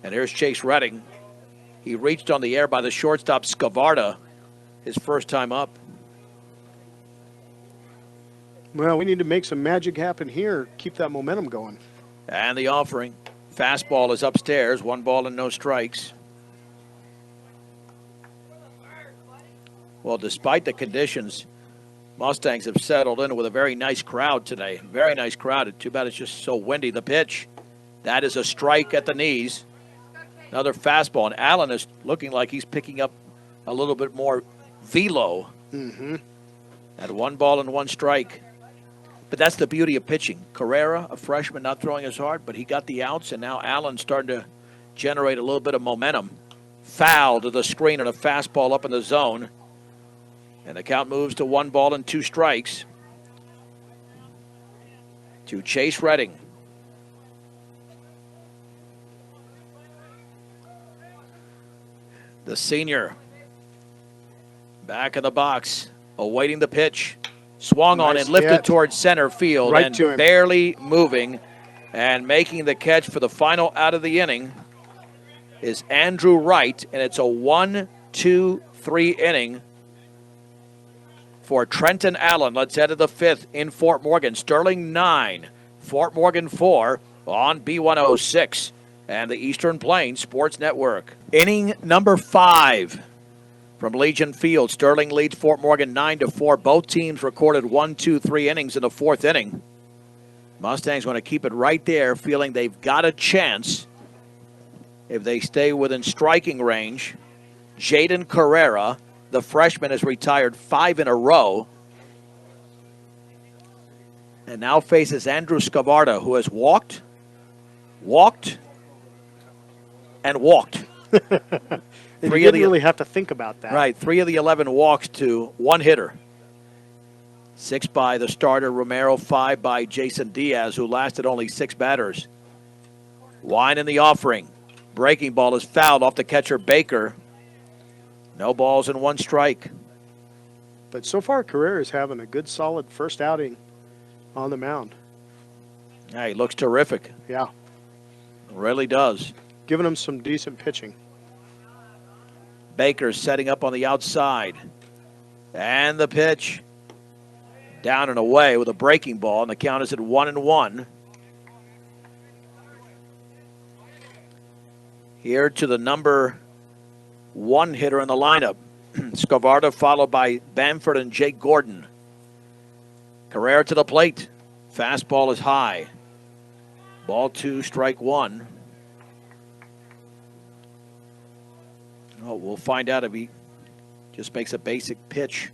And here's Chase Redding. He reached on the air by the shortstop, Scavarda, his first time up. Well, we need to make some magic happen here. Keep that momentum going. And the offering. Fastball is upstairs. 1 ball and no strikes. Well, despite the conditions, Mustangs have settled in with a very nice crowd today. Very nice crowd. Too bad it's just so windy. The pitch. That is a strike at the knees. Another fastball. And Allen is looking like he's picking up a little bit more velo. At 1 ball and 1 strike. But that's the beauty of pitching. Carrera, a freshman, not throwing as hard, but he got the outs, and now Allen's starting to generate a little bit of momentum. Foul to the screen and a fastball up in the zone. And the count moves to 1 ball and 2 strikes. To Chase Redding. The senior back in the box, awaiting the pitch. Swung on and lifted towards center field and barely moving and making the catch for the final out of the inning is Andrew Wright, and it's a 1-2-3 inning for Trenton Allen. Let's head to the 5th in Fort Morgan. Sterling 9, Fort Morgan 4 on B106 and the Eastern Plains Sports Network. Inning number 5 from Legion Field. Sterling leads Fort Morgan 9-4. Both teams recorded 1-2-3 innings in the 4th inning. Mustangs want to keep it right there, feeling they've got a chance if they stay within striking range. Jaden Carrera, the freshman, has retired 5 in a row. and now faces Andrew Scavarda, who has walked, and walked. And you didn't really have to think about that. Right, 3 of the 11 walks to one hitter. 6 by the starter, Romero, 5 by Jason Diaz, who lasted only 6 batters. Wine in the offering. Breaking ball is fouled off the catcher, Baker. No balls and 1 strike. But so far, Carrera is having a good, solid first outing on the mound. Yeah, he looks terrific. Yeah. Really does. Giving him some decent pitching. Baker setting up on the outside. And the pitch. Down and away with a breaking ball, and the count is at 1-1. Here to the number 1 hitter in the lineup. Scavarda followed by Bamford and Jake Gordon. Carrera to the plate. Fastball is high. Ball 2, strike 1. Oh, we'll find out if he just makes a basic pitch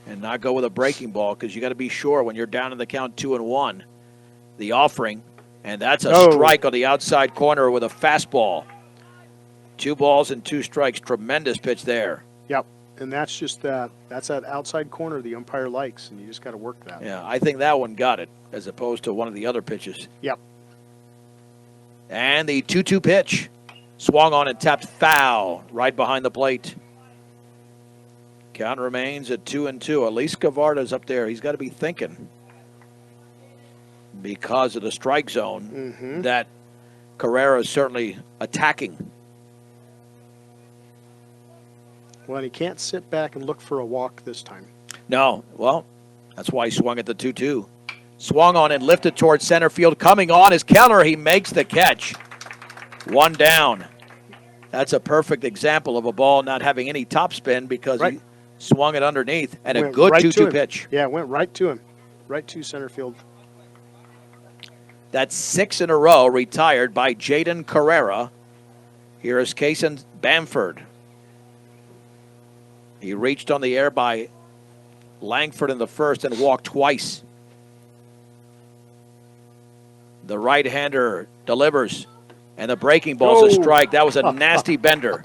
and not go with a breaking ball, because you got to be sure when you're down in the count 2-1. The offering, and that's a strike on the outside corner with a fastball. 2 balls and 2 strikes. Tremendous pitch there. Yep, and that's just that's that outside corner the umpire likes, and you just got to work that. Yeah, I think that one got it as opposed to one of the other pitches. Yep. And the 2-2 pitch. Swung on and tapped foul right behind the plate. Count remains at 2-2. At least Scavarda's up there. He's got to be thinking, because of the strike zone, that Carrera is certainly attacking. Well, he can't sit back and look for a walk this time. No. Well, that's why he swung at the 2-2. Swung on and lifted towards center field. Coming on is Keller. He makes the catch. 1 down. That's a perfect example of a ball not having any topspin, because he swung it underneath, and a good 2-2 pitch. Yeah, it went right to him. Right to center field. That's 6 in a row retired by Jaden Carrera. Here is Kason Bamford. He reached on the air by Langford in the first and walked twice. The right-hander delivers, and the breaking ball's a strike. That was a nasty bender.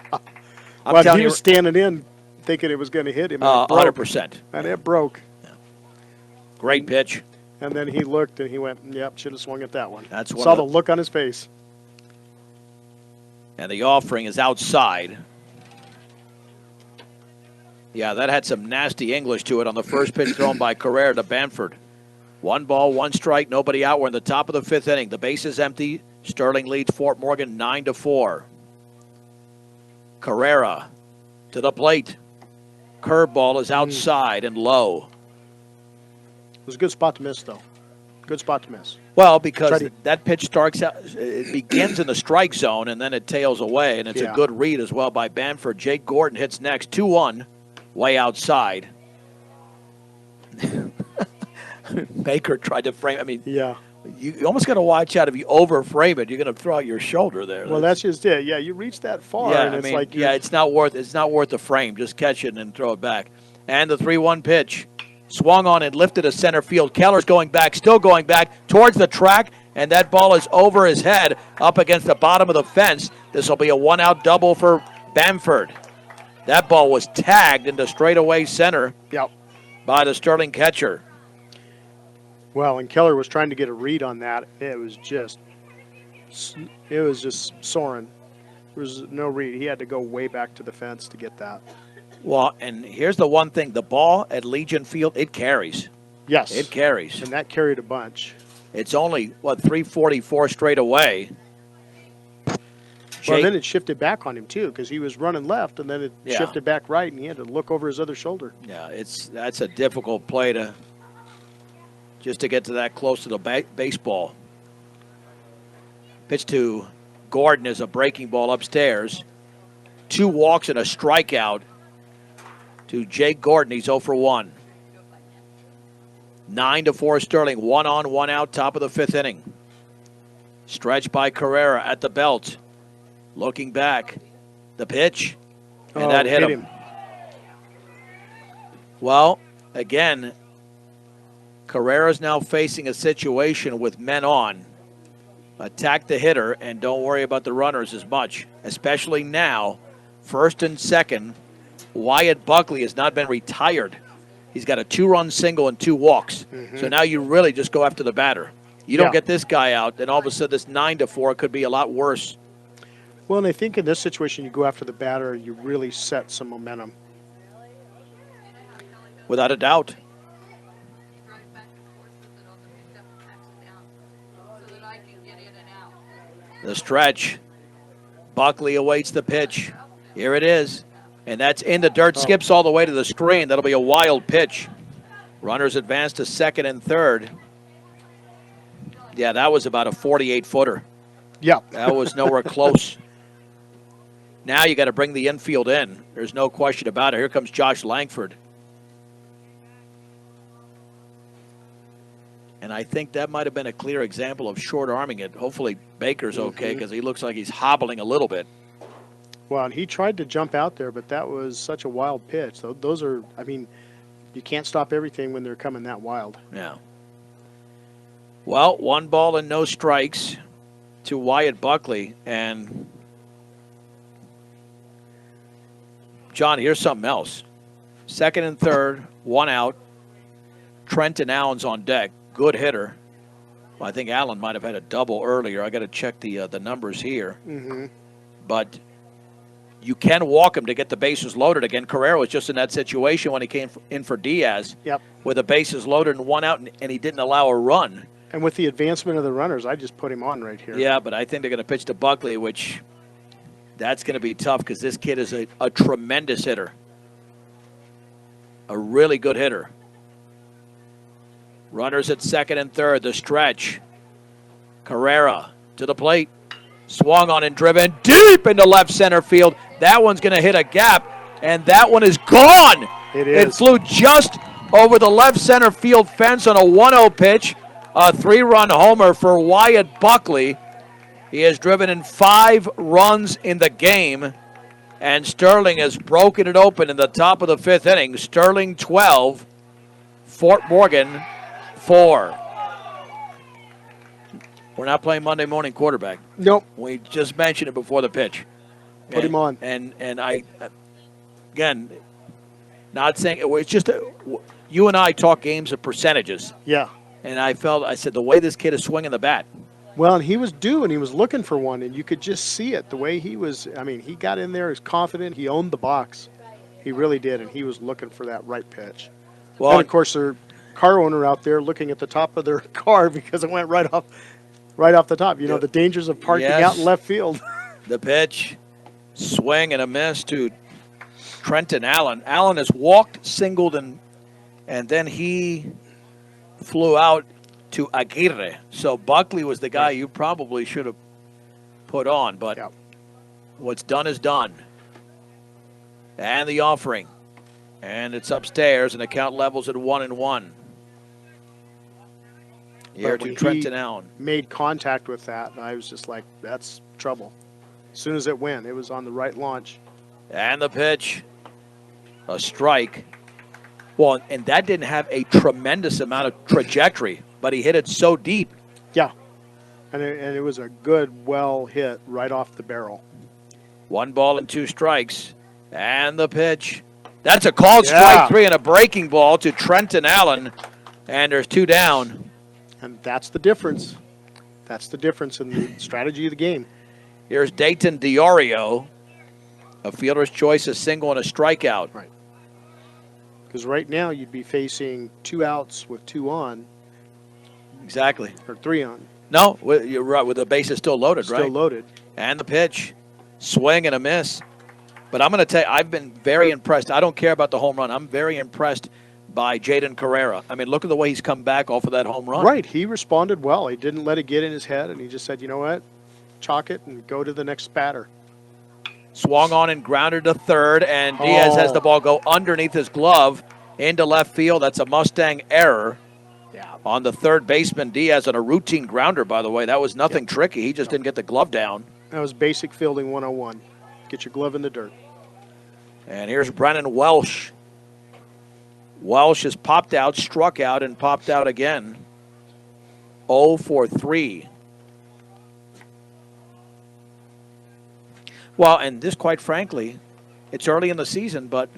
Well, he was standing in thinking it was going to hit him. 100%. And it broke. Yeah. Great pitch. And then he looked and he went, yep, should have swung at that one. That's Saw the look on his face. And the offering is outside. Yeah, that had some nasty English to it on the first pitch thrown by Carrera to Bamford. 1 ball, 1 strike, nobody out. We're in the top of the 5th inning. The base is empty. Sterling leads Fort Morgan 9-4. Carrera to the plate. Curveball is outside and low. It was a good spot to miss, though. Good spot to miss. Well, because that pitch starts out, it begins in the strike zone, and then it tails away, and it's a good read as well by Bamford. Jake Gordon hits next, 2-1, way outside. Baker tried to frame. I mean, you almost got to watch out. If you overframe it, you're going to throw out your shoulder there. Well, that's just it. Yeah, you reach that far, and it's like it's not worth the frame. Just catch it and throw it back. And the 3-1 pitch, swung on and lifted to center field. Keller's going back, still going back towards the track, and that ball is over his head, up against the bottom of the fence. This will be a 1-out double for Bamford. That ball was tagged into straightaway center by the Sterling catcher. Well, and Keller was trying to get a read on that. It was just soaring. There was no read. He had to go way back to the fence to get that. Well, and here's the one thing. The ball at Legion Field, it carries. Yes. It carries. And that carried a bunch. It's only, 344 straight away. Well, then it shifted back on him, too, because he was running left, and then it shifted back right, and he had to look over his other shoulder. Yeah, that's a difficult play to get to that close to the baseball. Pitch to Gordon is a breaking ball upstairs. 2 walks and a strikeout to Jake Gordon. He's 0 for 1. 9-4 Sterling. 1 on, 1 out, top of the 5th inning. Stretch by Carrera at the belt. Looking back. The pitch. And that hit him. Well, again, Carrera's now facing a situation with men on. Attack the hitter and don't worry about the runners as much, especially now. First and second, Wyatt Buckley has not been retired. He's got a 2-run single and 2 walks. So now you really just go after the batter. You don't get this guy out, then all of a sudden this 9-4 could be a lot worse. Well, and I think in this situation, you go after the batter, you really set some momentum. Without a doubt. The stretch. Buckley awaits the pitch. Here it is. And that's in the dirt. Skips all the way to the screen. That'll be a wild pitch. Runners advance to second and third. Yeah, that was about a 48-footer. Yeah. That was nowhere close. Now you got to bring the infield in. There's no question about it. Here comes Josh Langford. And I think that might have been a clear example of short-arming it. Hopefully Baker's okay because he looks like he's hobbling a little bit. Well, and he tried to jump out there, but that was such a wild pitch. Those are, I mean, you can't stop everything when they're coming that wild. Yeah. Well, 1 ball and no strikes to Wyatt Buckley. And, John, here's something else. Second and third, 1 out. Trenton Allen's on deck. Good hitter. Well, I think Allen might have had a double earlier. I got to check the numbers here. But you can walk him to get the bases loaded again. Carrera was just in that situation when he came in for Diaz. Yep. With the bases loaded and 1 out, and he didn't allow a run. And with the advancement of the runners, I just put him on right here. Yeah, but I think they're going to pitch to Buckley, which that's going to be tough because this kid is a tremendous hitter. A really good hitter. Runners at second and third, the stretch. Carrera to the plate. Swung on and driven deep into left center field. That one's going to hit a gap, and that one is gone. It is. It flew just over the left center field fence on a 1-0 pitch. A 3-run homer for Wyatt Buckley. He has driven in 5 runs in the game, and Sterling has broken it open in the top of the 5th inning. Sterling 12, Fort Morgan 4. We're not playing Monday morning quarterback. Nope. We just mentioned it before the pitch. Put him on. And I, again, not saying it's just you and I talk games of percentages. Yeah. And I said the way this kid is swinging the bat. Well, and he was due, and he was looking for one, and you could just see it. The way he was, I mean, he got in there, he was confident, he owned the box. He really did, and he was looking for that right pitch. Well, and of course, their car owner out there looking at the top of their car because it went right off the top. You know, the dangers of parking out in left field. The pitch, swing and a miss to Trenton Allen. Allen has walked, singled, and then he flew out to Aguirre. So Buckley was the guy you probably should have put on, but what's done is done. And the offering. And it's upstairs, and the count levels at 1-1. Here to Trenton Allen. Made contact with that, and I was just like, that's trouble. As soon as it went, it was on the right launch. And the pitch. A strike. Well, and that didn't have a tremendous amount of trajectory, but he hit it so deep. Yeah. And it was a good, well hit right off the barrel. 1 ball and 2 strikes. And the pitch. That's a called strike 3 and a breaking ball to Trenton Allen. And there's 2 down. And that's the difference. That's the difference in the strategy of the game. Here's Dayton DiOrio. A fielder's choice, a single and a strikeout. Right. Because right now you'd be facing 2 outs with 2 on. Exactly. Or 3 on. No, you're right. With the bases still loaded, right? Still loaded. And the pitch. Swing and a miss. But I'm going to tell you, I've been very impressed. I don't care about the home run. I'm very impressed by Jaden Carrera. I mean, look at the way he's come back off of that home run. Right. He responded well. He didn't let it get in his head, and he just said, you know what, chalk it and go to the next batter. Swung on and grounded to third, and Diaz has the ball go underneath his glove into left field. That's a Mustang error. Yeah. On the third baseman, Diaz on a routine grounder, by the way. That was nothing tricky. He just didn't get the glove down. That was basic fielding 101. Get your glove in the dirt. And here's Brennan Welsh. Welsh has popped out, struck out, and popped out again. 0 for 3. Well, and this, quite frankly, it's early in the season, but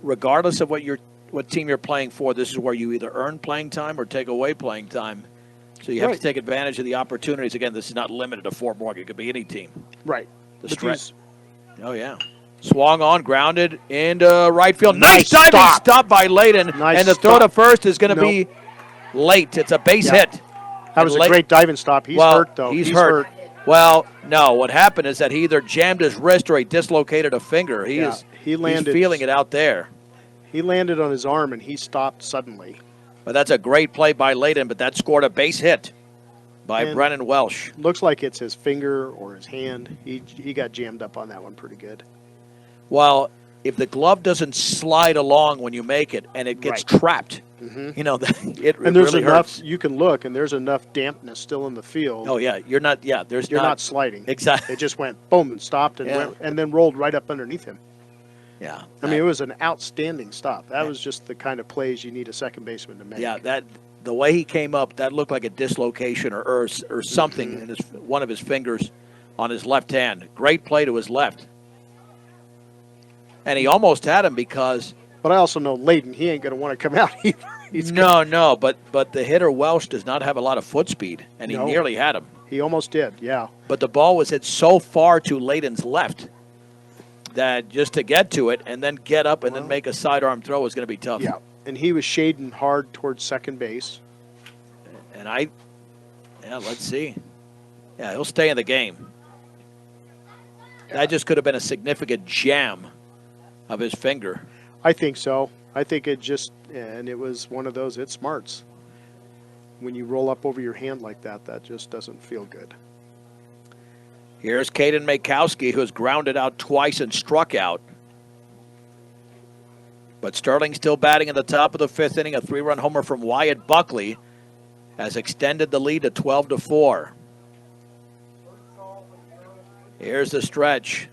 regardless of what team you're playing for, this is where you either earn playing time or take away playing time. So you have to take advantage of the opportunities. Again, this is not limited to Fort Morgan. It could be any team. Right. The stretch. Oh, yeah. Swung on, grounded into right field. Nice diving stop by Layden. Nice and the throw to first is going to be late. It's a base hit. That was a great diving stop. He's hurt, though. He's hurt. Well, no. What happened is that he either jammed his wrist or he dislocated a finger. He's feeling it out there. He landed on his arm, and he stopped suddenly. But that's a great play by Layden, but that scored a base hit by Brennan Welsh. Looks like it's his finger or his hand. He got jammed up on that one pretty good. Well, if the glove doesn't slide along when you make it and it gets trapped, you know, it and there's really enough. hurts. You can look, and there's enough dampness still in the field. Oh yeah, you're not. Yeah, you're not sliding. Exactly. It just went boom and stopped and went, and then rolled right up underneath him. Yeah. I mean, it was an outstanding stop. That was just the kind of plays you need a second baseman to make. Yeah, the way he came up, that looked like a dislocation or something in one of his fingers on his left hand. Great play to his left. And he almost had him because. But I also know Layden, he ain't going to want to come out either. No, but the hitter Welsh does not have a lot of foot speed, and he nearly had him. He almost did, yeah. But the ball was hit so far to Layden's left that just to get to it and then get up and then make a sidearm throw was going to be tough. Yeah, and he was shading hard towards second base. And let's see. Yeah, he'll stay in the game. That just could have been a significant jam of his finger. I think so. I think it was one of those, it smarts. When you roll up over your hand like that, that just doesn't feel good. Here's Caden Makowski, who has grounded out twice and struck out. But Sterling still batting in the top of the fifth inning. A 3-run homer from Wyatt Buckley has extended the lead to 12-4. Here's the stretch.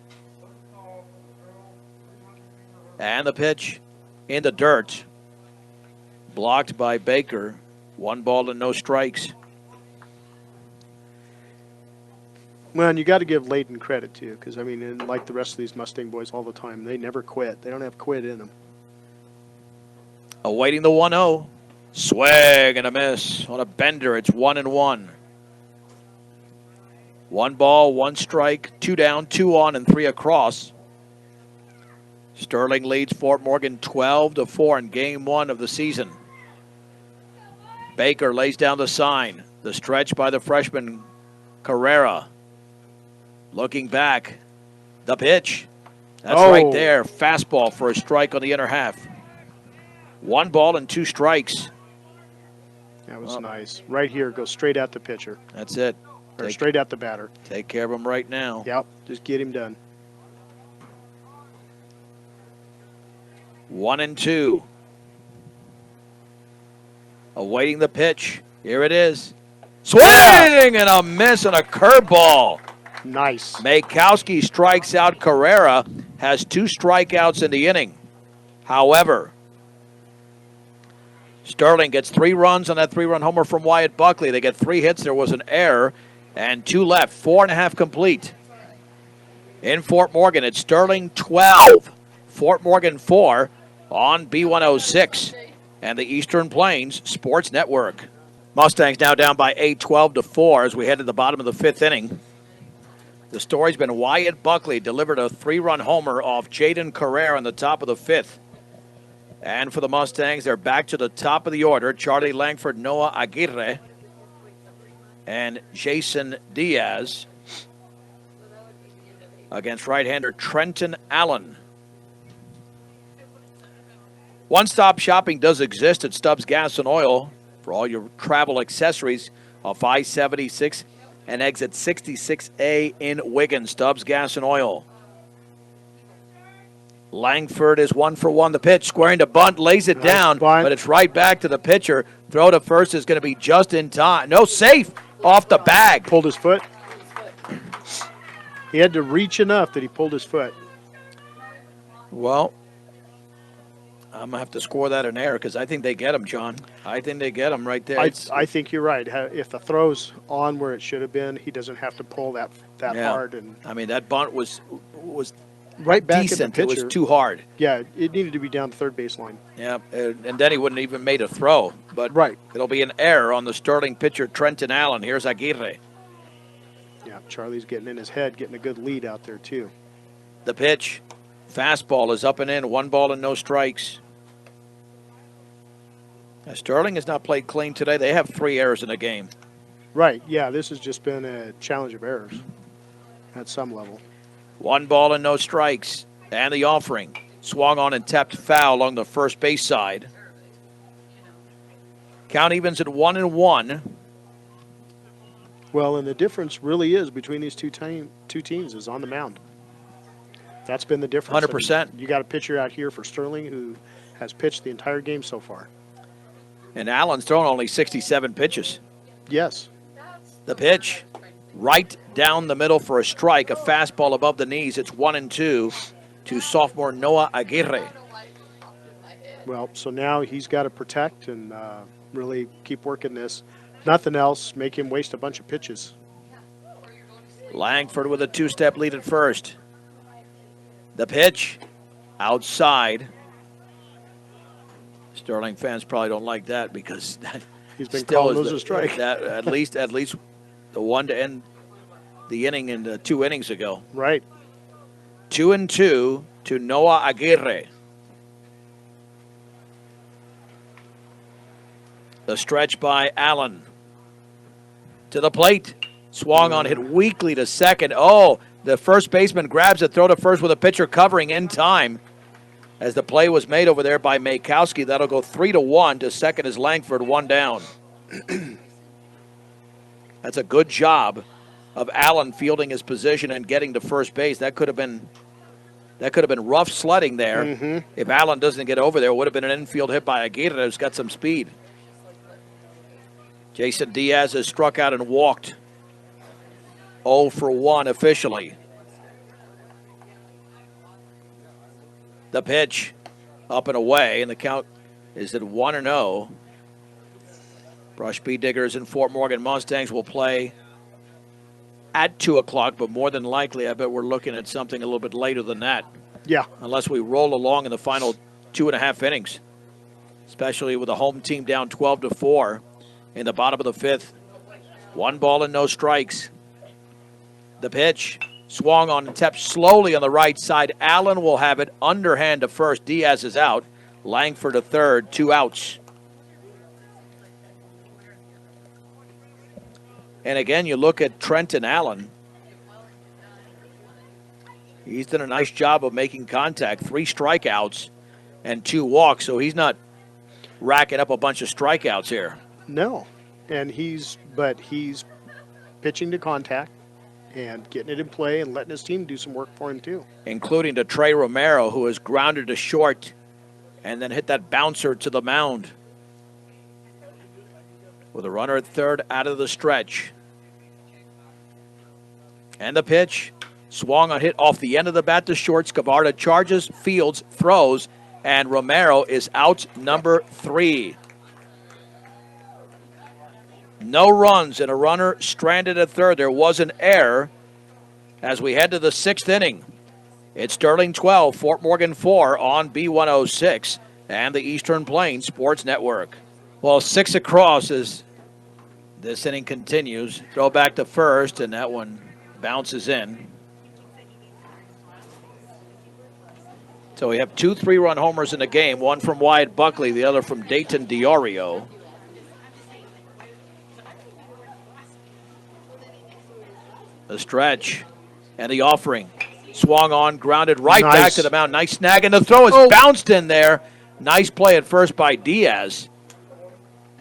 And the pitch in the dirt. Blocked by Baker. 1 ball and no strikes. Well, and you got to give Layden credit, too, because, I mean, and like the rest of these Mustang boys all the time, they never quit. They don't have quit in them. Awaiting the 1-0. Swing and a miss on a bender. It's 1-1. 1 ball, 1 strike, 2 down, 2 on, and 3 across. Sterling leads Fort Morgan 12-4 in game 1 of the season. Baker lays down the sign. The stretch by the freshman Carrera. Looking back. The pitch. That's right there. Fastball for a strike on the inner half. 1 ball and 2 strikes. That was nice. Right here, go straight at the pitcher. That's it. Or straight at the batter. Take care of him right now. Yep, just get him done. 1-2. Awaiting the pitch. Here it is. Swing and a miss and a curveball. Nice. Makowski strikes out Carrera, has 2 strikeouts in the inning. However, Sterling gets 3 runs on that 3-run homer from Wyatt Buckley. They get 3 hits. There was an error and 2 left. 4.5 complete. In Fort Morgan, it's Sterling 12, Fort Morgan 4 on B106 and the Eastern Plains Sports Network. Mustangs now down by 8, 12-4 as we head to the bottom of the 5th inning. The story's been Wyatt Buckley delivered a 3-run homer off Jaden Carrera in the top of the 5th. And for the Mustangs, they're back to the top of the order. Charlie Langford, Noah Aguirre, and Jason Diaz against right-hander Trenton Allen. One-stop shopping does exist at Stubbs Gas and Oil for all your travel accessories off I-76 and exit 66A in Wigan. Stubbs Gas and Oil. Langford is 1 for 1. The pitch, squaring to bunt, lays it down, but it's right back to the pitcher. Throw to first is going to be just in time. No, safe off the bag. Pulled his foot. He had to reach enough that he pulled his foot. Well, I'm going to have to score that an error because I think they get him, John. I think they get him right there. I think you're right. If the throw's on where it should have been, he doesn't have to pull that Yeah. hard. And I mean, that bunt was right back decent. at the It pitcher. was too hard. Yeah, it needed to be down the third baseline. Yeah, and then he wouldn't even made a throw. But Right. it'll be an error on the Sterling pitcher, Trenton Allen. Here's Aguirre. Yeah, Charlie's getting in his head, getting a good lead out there too. The pitch. Fastball is up and in. 1 ball and no strikes. Now, Sterling has not played clean today. They have 3 errors in a game. Right. Yeah, this has just been a challenge of errors at some level. 1 ball and no strikes. And the offering. Swung on and tapped foul along the first base side. Count evens at 1-1. Well, and the difference really is between these two teams is on the mound. That's been the difference. 100%. You got a pitcher out here for Sterling who has pitched the entire game so far. And Allen's thrown only 67 pitches. Yes. The pitch. Right down the middle for a strike. A fastball above the knees. It's 1-2 to sophomore Noah Aguirre. Well, so now he's got to protect and really keep working this. Nothing else, make him waste a bunch of pitches. Langford with a 2-step lead at first. The pitch. Outside. Sterling fans probably don't like that because that He's been still calling is those a strike. That, at least the one to end the inning in 2 innings ago. Right. 2-2 to Noah Aguirre. The stretch by Allen. To the plate. Swung on, hit weakly to second. Oh, the first baseman grabs it, throw to first with a pitcher covering in time. As the play was made over there by Makowski, that'll go 3-1 to second as Langford, 1 down. That's a good job of Allen fielding his position and getting to first base. That could have been rough sledding there. Mm-hmm. If Allen doesn't get over there, it would have been an infield hit by Aguirre who's got some speed. Jason Diaz has struck out and walked. 0 for 1 officially. The pitch up and away, and the count is at 1-0. Brush Bee Diggers and Fort Morgan Mustangs will play at 2 o'clock, but more than likely, I bet we're looking at something a little bit later than that. Yeah. Unless we roll along in the final 2.5 innings, especially with the home team down 12-4 in the bottom of the 5th. 1 ball and no strikes. The pitch. Swung on and tapped slowly on the right side. Allen will have it underhand to first. Diaz is out. Langford to third. 2 outs. And again, you look at Trenton Allen. He's done a nice job of making contact. 3 strikeouts and 2 walks, so he's not racking up a bunch of strikeouts here. No. And he's pitching to contact and getting it in play and letting his team do some work for him too. Including to Trey Romero, who has grounded to short and then hit that bouncer to the mound. With a runner at third out of the stretch. And the pitch. Swung on, hit off the end of the bat to short. Scavarda charges, fields, throws, and Romero is out number 3. No runs and a runner stranded at third. There was an error as we head to the 6th inning. It's Sterling 12, Fort Morgan 4 on B106 and the Eastern Plains Sports Network. Well, 6 across as this inning continues. Throw back to first, and that one bounces in. So we have 2 3-run homers in the game, one from Wyatt Buckley, the other from Dayton Diorio. The stretch and the offering. Swung on, grounded right Nice. back to the mound. Nice snag, and the throw is bounced in there. Nice play at first by Diaz.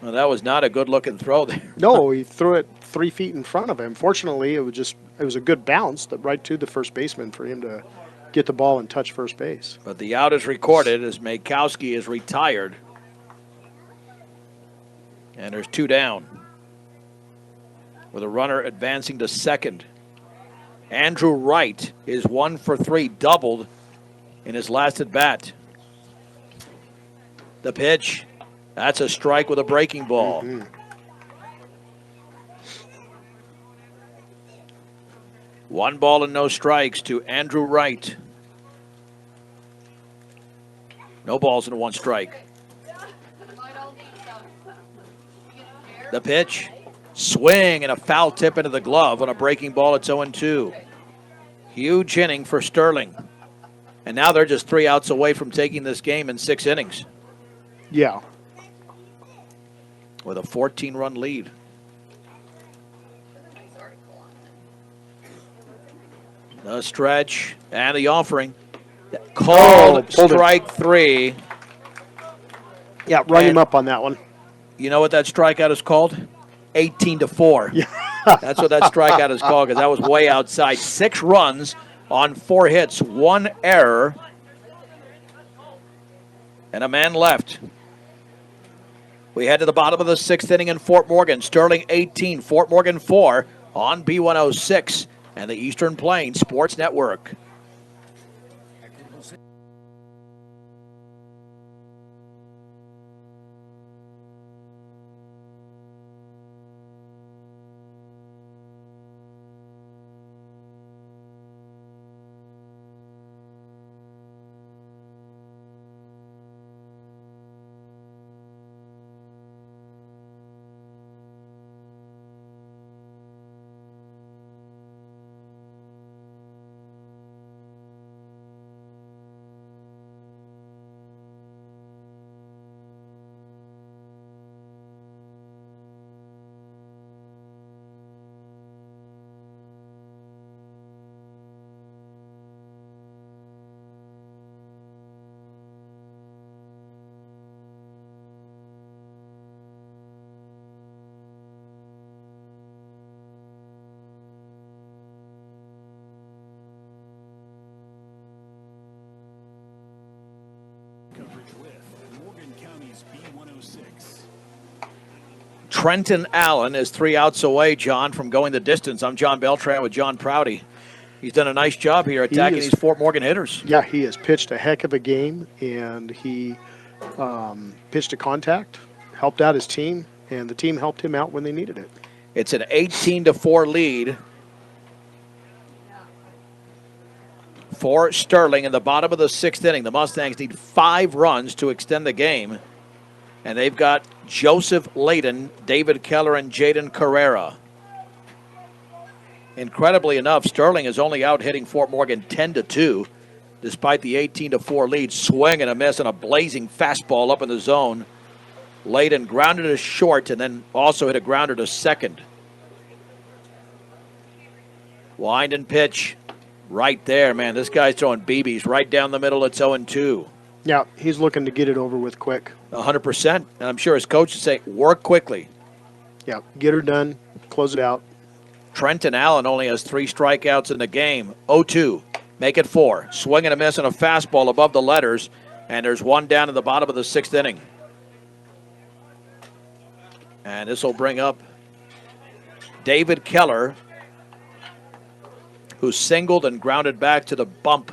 Well, that was not a good-looking throw there. No, he threw it 3 feet in front of him. Fortunately, it was a good bounce that right to the first baseman for him to get the ball and touch first base. But the out is recorded as Makowski is retired. And there's 2 down. With a runner advancing to second. Andrew Wright is 1 for 3, doubled in his last at bat. The pitch. That's a strike with a breaking ball. Mm-hmm. One ball and no strikes to Andrew Wright. No balls and one strike. The pitch. Swing and a foul tip into the glove on a breaking ball. It's 0-2. Huge inning for Sterling. And now they're just 3 outs away from taking this game in 6 innings. Yeah. With a 14-run lead. The stretch and the offering. Called strike 3. Yeah, run him up on that one. You know what that strikeout is called? 18-4. Yeah. That's what that strikeout is called, because that was way outside. 6 runs on 4 hits, 1 error, and a man left. We head to the bottom of the 6th inning in Fort Morgan. Sterling 18, Fort Morgan 4 on B106 and the Eastern Plains Sports Network. Trenton Allen is 3 outs away, John, from going the distance. I'm John Beltran with John Prouty. He's done a nice job here attacking these Fort Morgan hitters. Yeah, he has pitched a heck of a game, and he pitched to contact, helped out his team, and the team helped him out when they needed it. It's an 18-4 lead for Sterling in the bottom of the 6th inning. The Mustangs need 5 runs to extend the game. And they've got Joseph Layden, David Keller, and Jaden Carrera. Incredibly enough, Sterling is only out hitting Fort Morgan 10-2, despite the 18-4 lead. Swing and a miss and a blazing fastball up in the zone. Layden grounded to short and then also hit a grounder to second. Wind and pitch right there, man. This guy's throwing BBs right down the middle. It's 0-2. Yeah, he's looking to get it over with quick. 100%. And I'm sure his coach would say, work quickly. Yeah, get her done, close it out. Trenton Allen only has 3 strikeouts in the game. 0-2. Make it 4. Swing and a miss and a fastball above the letters. And there's 1 down in the bottom of the 6th inning. And this will bring up David Keller, who singled and grounded back to the bump.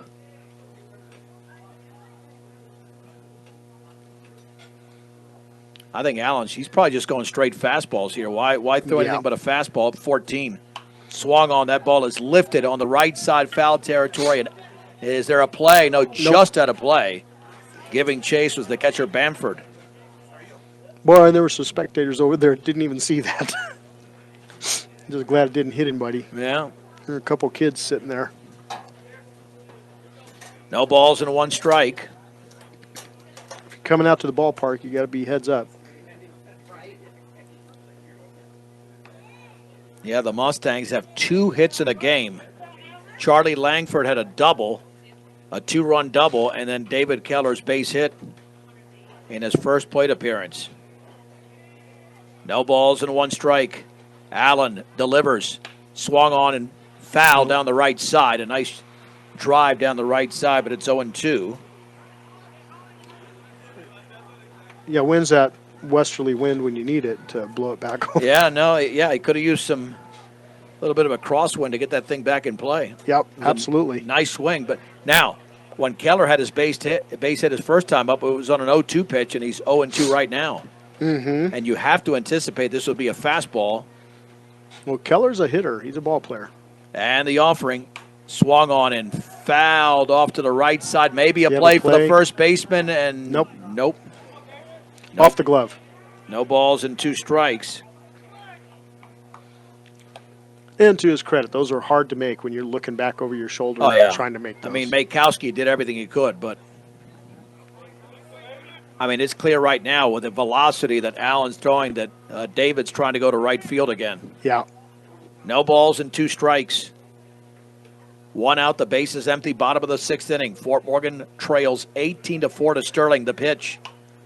I think Allen, she's probably just going straight fastballs here. Why throw anything but a fastball up 14? Swung on. That ball is lifted on the right side, foul territory. And is there a play? No, just out of play. Giving chase was the catcher, Bamford. Boy, and there were some spectators over there that didn't even see that. Just glad it didn't hit anybody. Yeah. There were a couple kids sitting there. No balls and 1 strike. If you're coming out to the ballpark, you got to be heads up. Yeah, the Mustangs have 2 hits in a game. Charlie Langford had a double, a 2-run double, and then David Keller's base hit in his first plate appearance. No balls and 1 strike. Allen delivers. Swung on and foul down the right side. A nice drive down the right side, but it's 0-2. Yeah, when's that westerly wind when you need it to blow it back home? He could have used a little bit of a crosswind to get that thing back in play. Yep, absolutely. Nice swing, but now when Keller had his base hit his first time up, it was on an 0-2 pitch, and he's 0-2 right now. Mm-hmm. And you have to anticipate this will be a fastball. Well, Keller's a hitter. He's a ball player. And the offering swung on and fouled off to the right side. Maybe a You have play a for the play? first baseman, and Nope. Off the glove. No balls and 2 strikes. And to his credit, those are hard to make when you're looking back over your shoulder and trying to make those. I mean, Makowski did everything he could, but I mean, it's clear right now with the velocity that Allen's throwing that David's trying to go to right field again. Yeah. No balls and 2 strikes. 1 out, the base is empty, bottom of the 6th inning. Fort Morgan trails 18-4 to Sterling. The pitch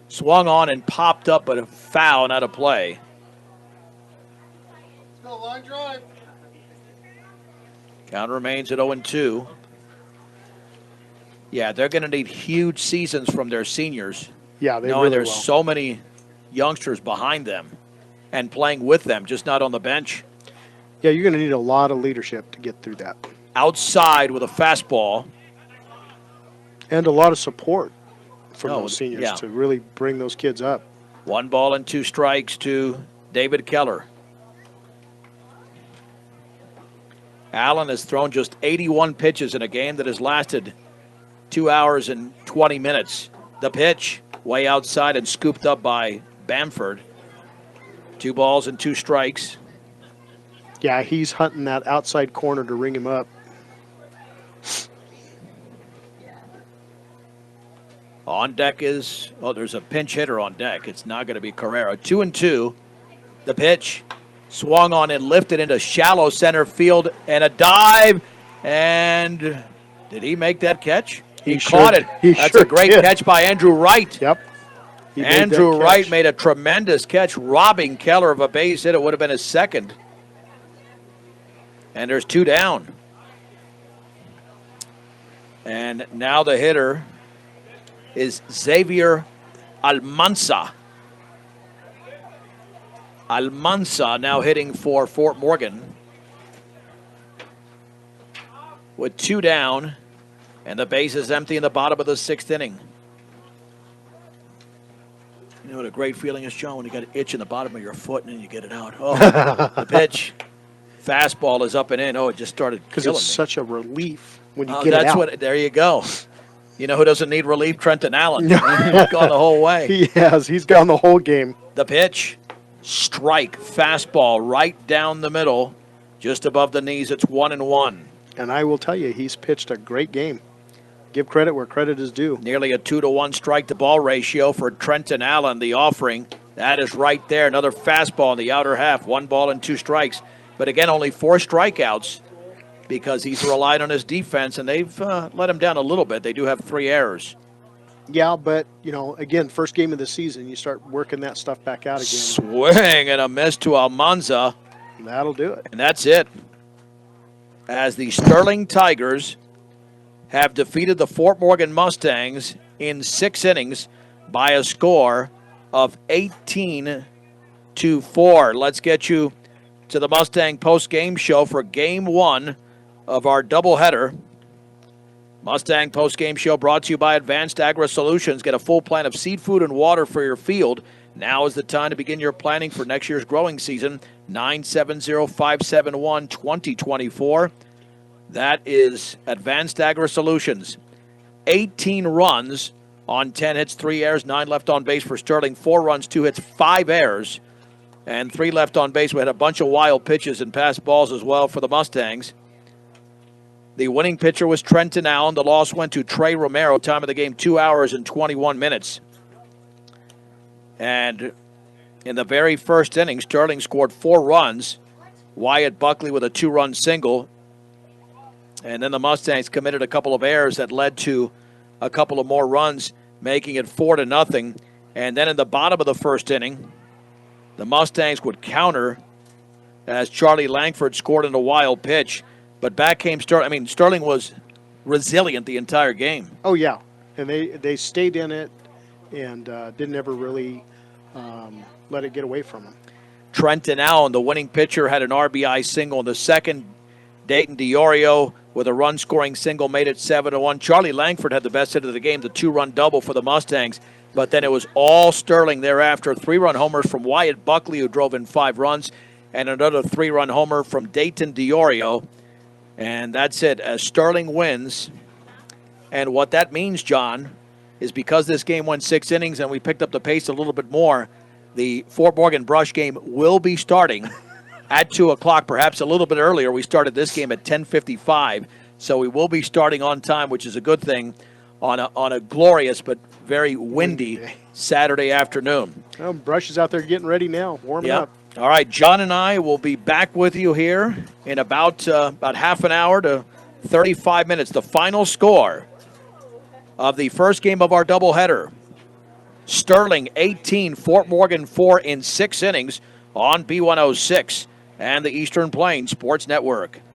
swung on and popped up, but a foul and out of play. It's a long drive. Count remains at 0-2. Yeah, they're going to need huge seasons from their seniors. Yeah, they knowing really there's will. so many youngsters behind them and playing with them, just not on the bench. Yeah, you're going to need a lot of leadership to get through that. Outside with a fastball. And a lot of support from Oh, those seniors yeah. to really bring those kids up. 1 ball and 2 strikes to David Keller. Allen has thrown just 81 pitches in a game that has lasted 2 hours and 20 minutes. The pitch way outside and scooped up by Bamford. 2 balls and 2 strikes. Yeah, he's hunting that outside corner to ring him up. On deck is, there's a pinch hitter on deck. It's not going to be Carrera. 2-2. The pitch swung on and lifted into shallow center field and a dive. And did he make that catch? He caught it. That's sure a great did. catch by Andrew Wright. Yep. He made Andrew that Wright catch. made a tremendous catch, robbing Keller of a base hit. It would have been his second. And there's 2 down. And now the hitter is Xavier Almanza. Almanza now hitting for Fort Morgan with 2 down, and the base is empty in the bottom of the 6th inning. You know what a great feeling is, John, when you got an itch in the bottom of your foot and then you get it out. Oh, the pitch. Fastball is up and in. Oh, it just started Because killing it's me. such a relief when you Oh, get it that's out. what. There you go. You know who doesn't need relief? Trenton Allen. He's gone the whole way. He has. He's gone the whole game. The pitch, strike, fastball right down the middle, just above the knees. It's 1-1. And I will tell you, he's pitched a great game. Give credit where credit is due. Nearly a 2-to-1 strike to ball ratio for Trenton Allen. The offering, that is right there. Another fastball in the outer half. 1 ball and 2 strikes. But again, only 4 strikeouts because he's relied on his defense, and they've let him down a little bit. They do have 3 errors. Yeah, but, again, first game of the season, you start working that stuff back out again. Swing and a miss to Almanza. That'll do it. And that's it. As the Sterling Tigers have defeated the Fort Morgan Mustangs in 6 innings by a score of 18-4. Let's get you to the Mustang post-game show for Game 1 of our doubleheader. Mustang post-game show brought to you by Advanced Agri Solutions. Get a full plan of seed, food, and water for your field. Now is the time to begin your planning for next year's growing season. 970-571-2024. That is Advanced Agri Solutions. 18 runs on 10 hits, 3 errors, 9 left on base for Sterling. 4 runs, 2 hits, 5 errors, and 3 left on base. We had a bunch of wild pitches and pass balls as well for the Mustangs. The winning pitcher was Trenton Allen. The loss went to Trey Romero. Time of the game, 2 hours and 21 minutes. And in the very first inning, Sterling scored 4 runs. Wyatt Buckley with a 2-run single. And then the Mustangs committed a couple of errors that led to a couple of more runs, making it 4-0. And then in the bottom of the first inning, the Mustangs would counter as Charlie Langford scored in a wild pitch. But back came Sterling. I mean, Sterling was resilient the entire game. Oh, yeah. And they stayed in it and didn't ever really let it get away from them. Trenton Allen, the winning pitcher, had an RBI single in the second. Dayton DiOrio with a run-scoring single made it 7-1. Charlie Langford had the best hit of the game, the 2-run double for the Mustangs. But then it was all Sterling thereafter. 3-run homers from Wyatt Buckley, who drove in 5 runs, and another 3-run homer from Dayton DiOrio. And that's it, as Sterling wins. And what that means, John, is because this game went 6 innings and we picked up the pace a little bit more, the Fort Morgan Brush game will be starting at 2 o'clock, perhaps a little bit earlier. We started this game at 10:55, so we will be starting on time, which is a good thing on a glorious but very windy Saturday afternoon. Well, Brush is out there getting ready now, warming up. All right, John and I will be back with you here in about half an hour to 35 minutes. The final score of the first game of our doubleheader. Sterling 18, Fort Morgan 4 in 6 innings on B106 and the Eastern Plains Sports Network.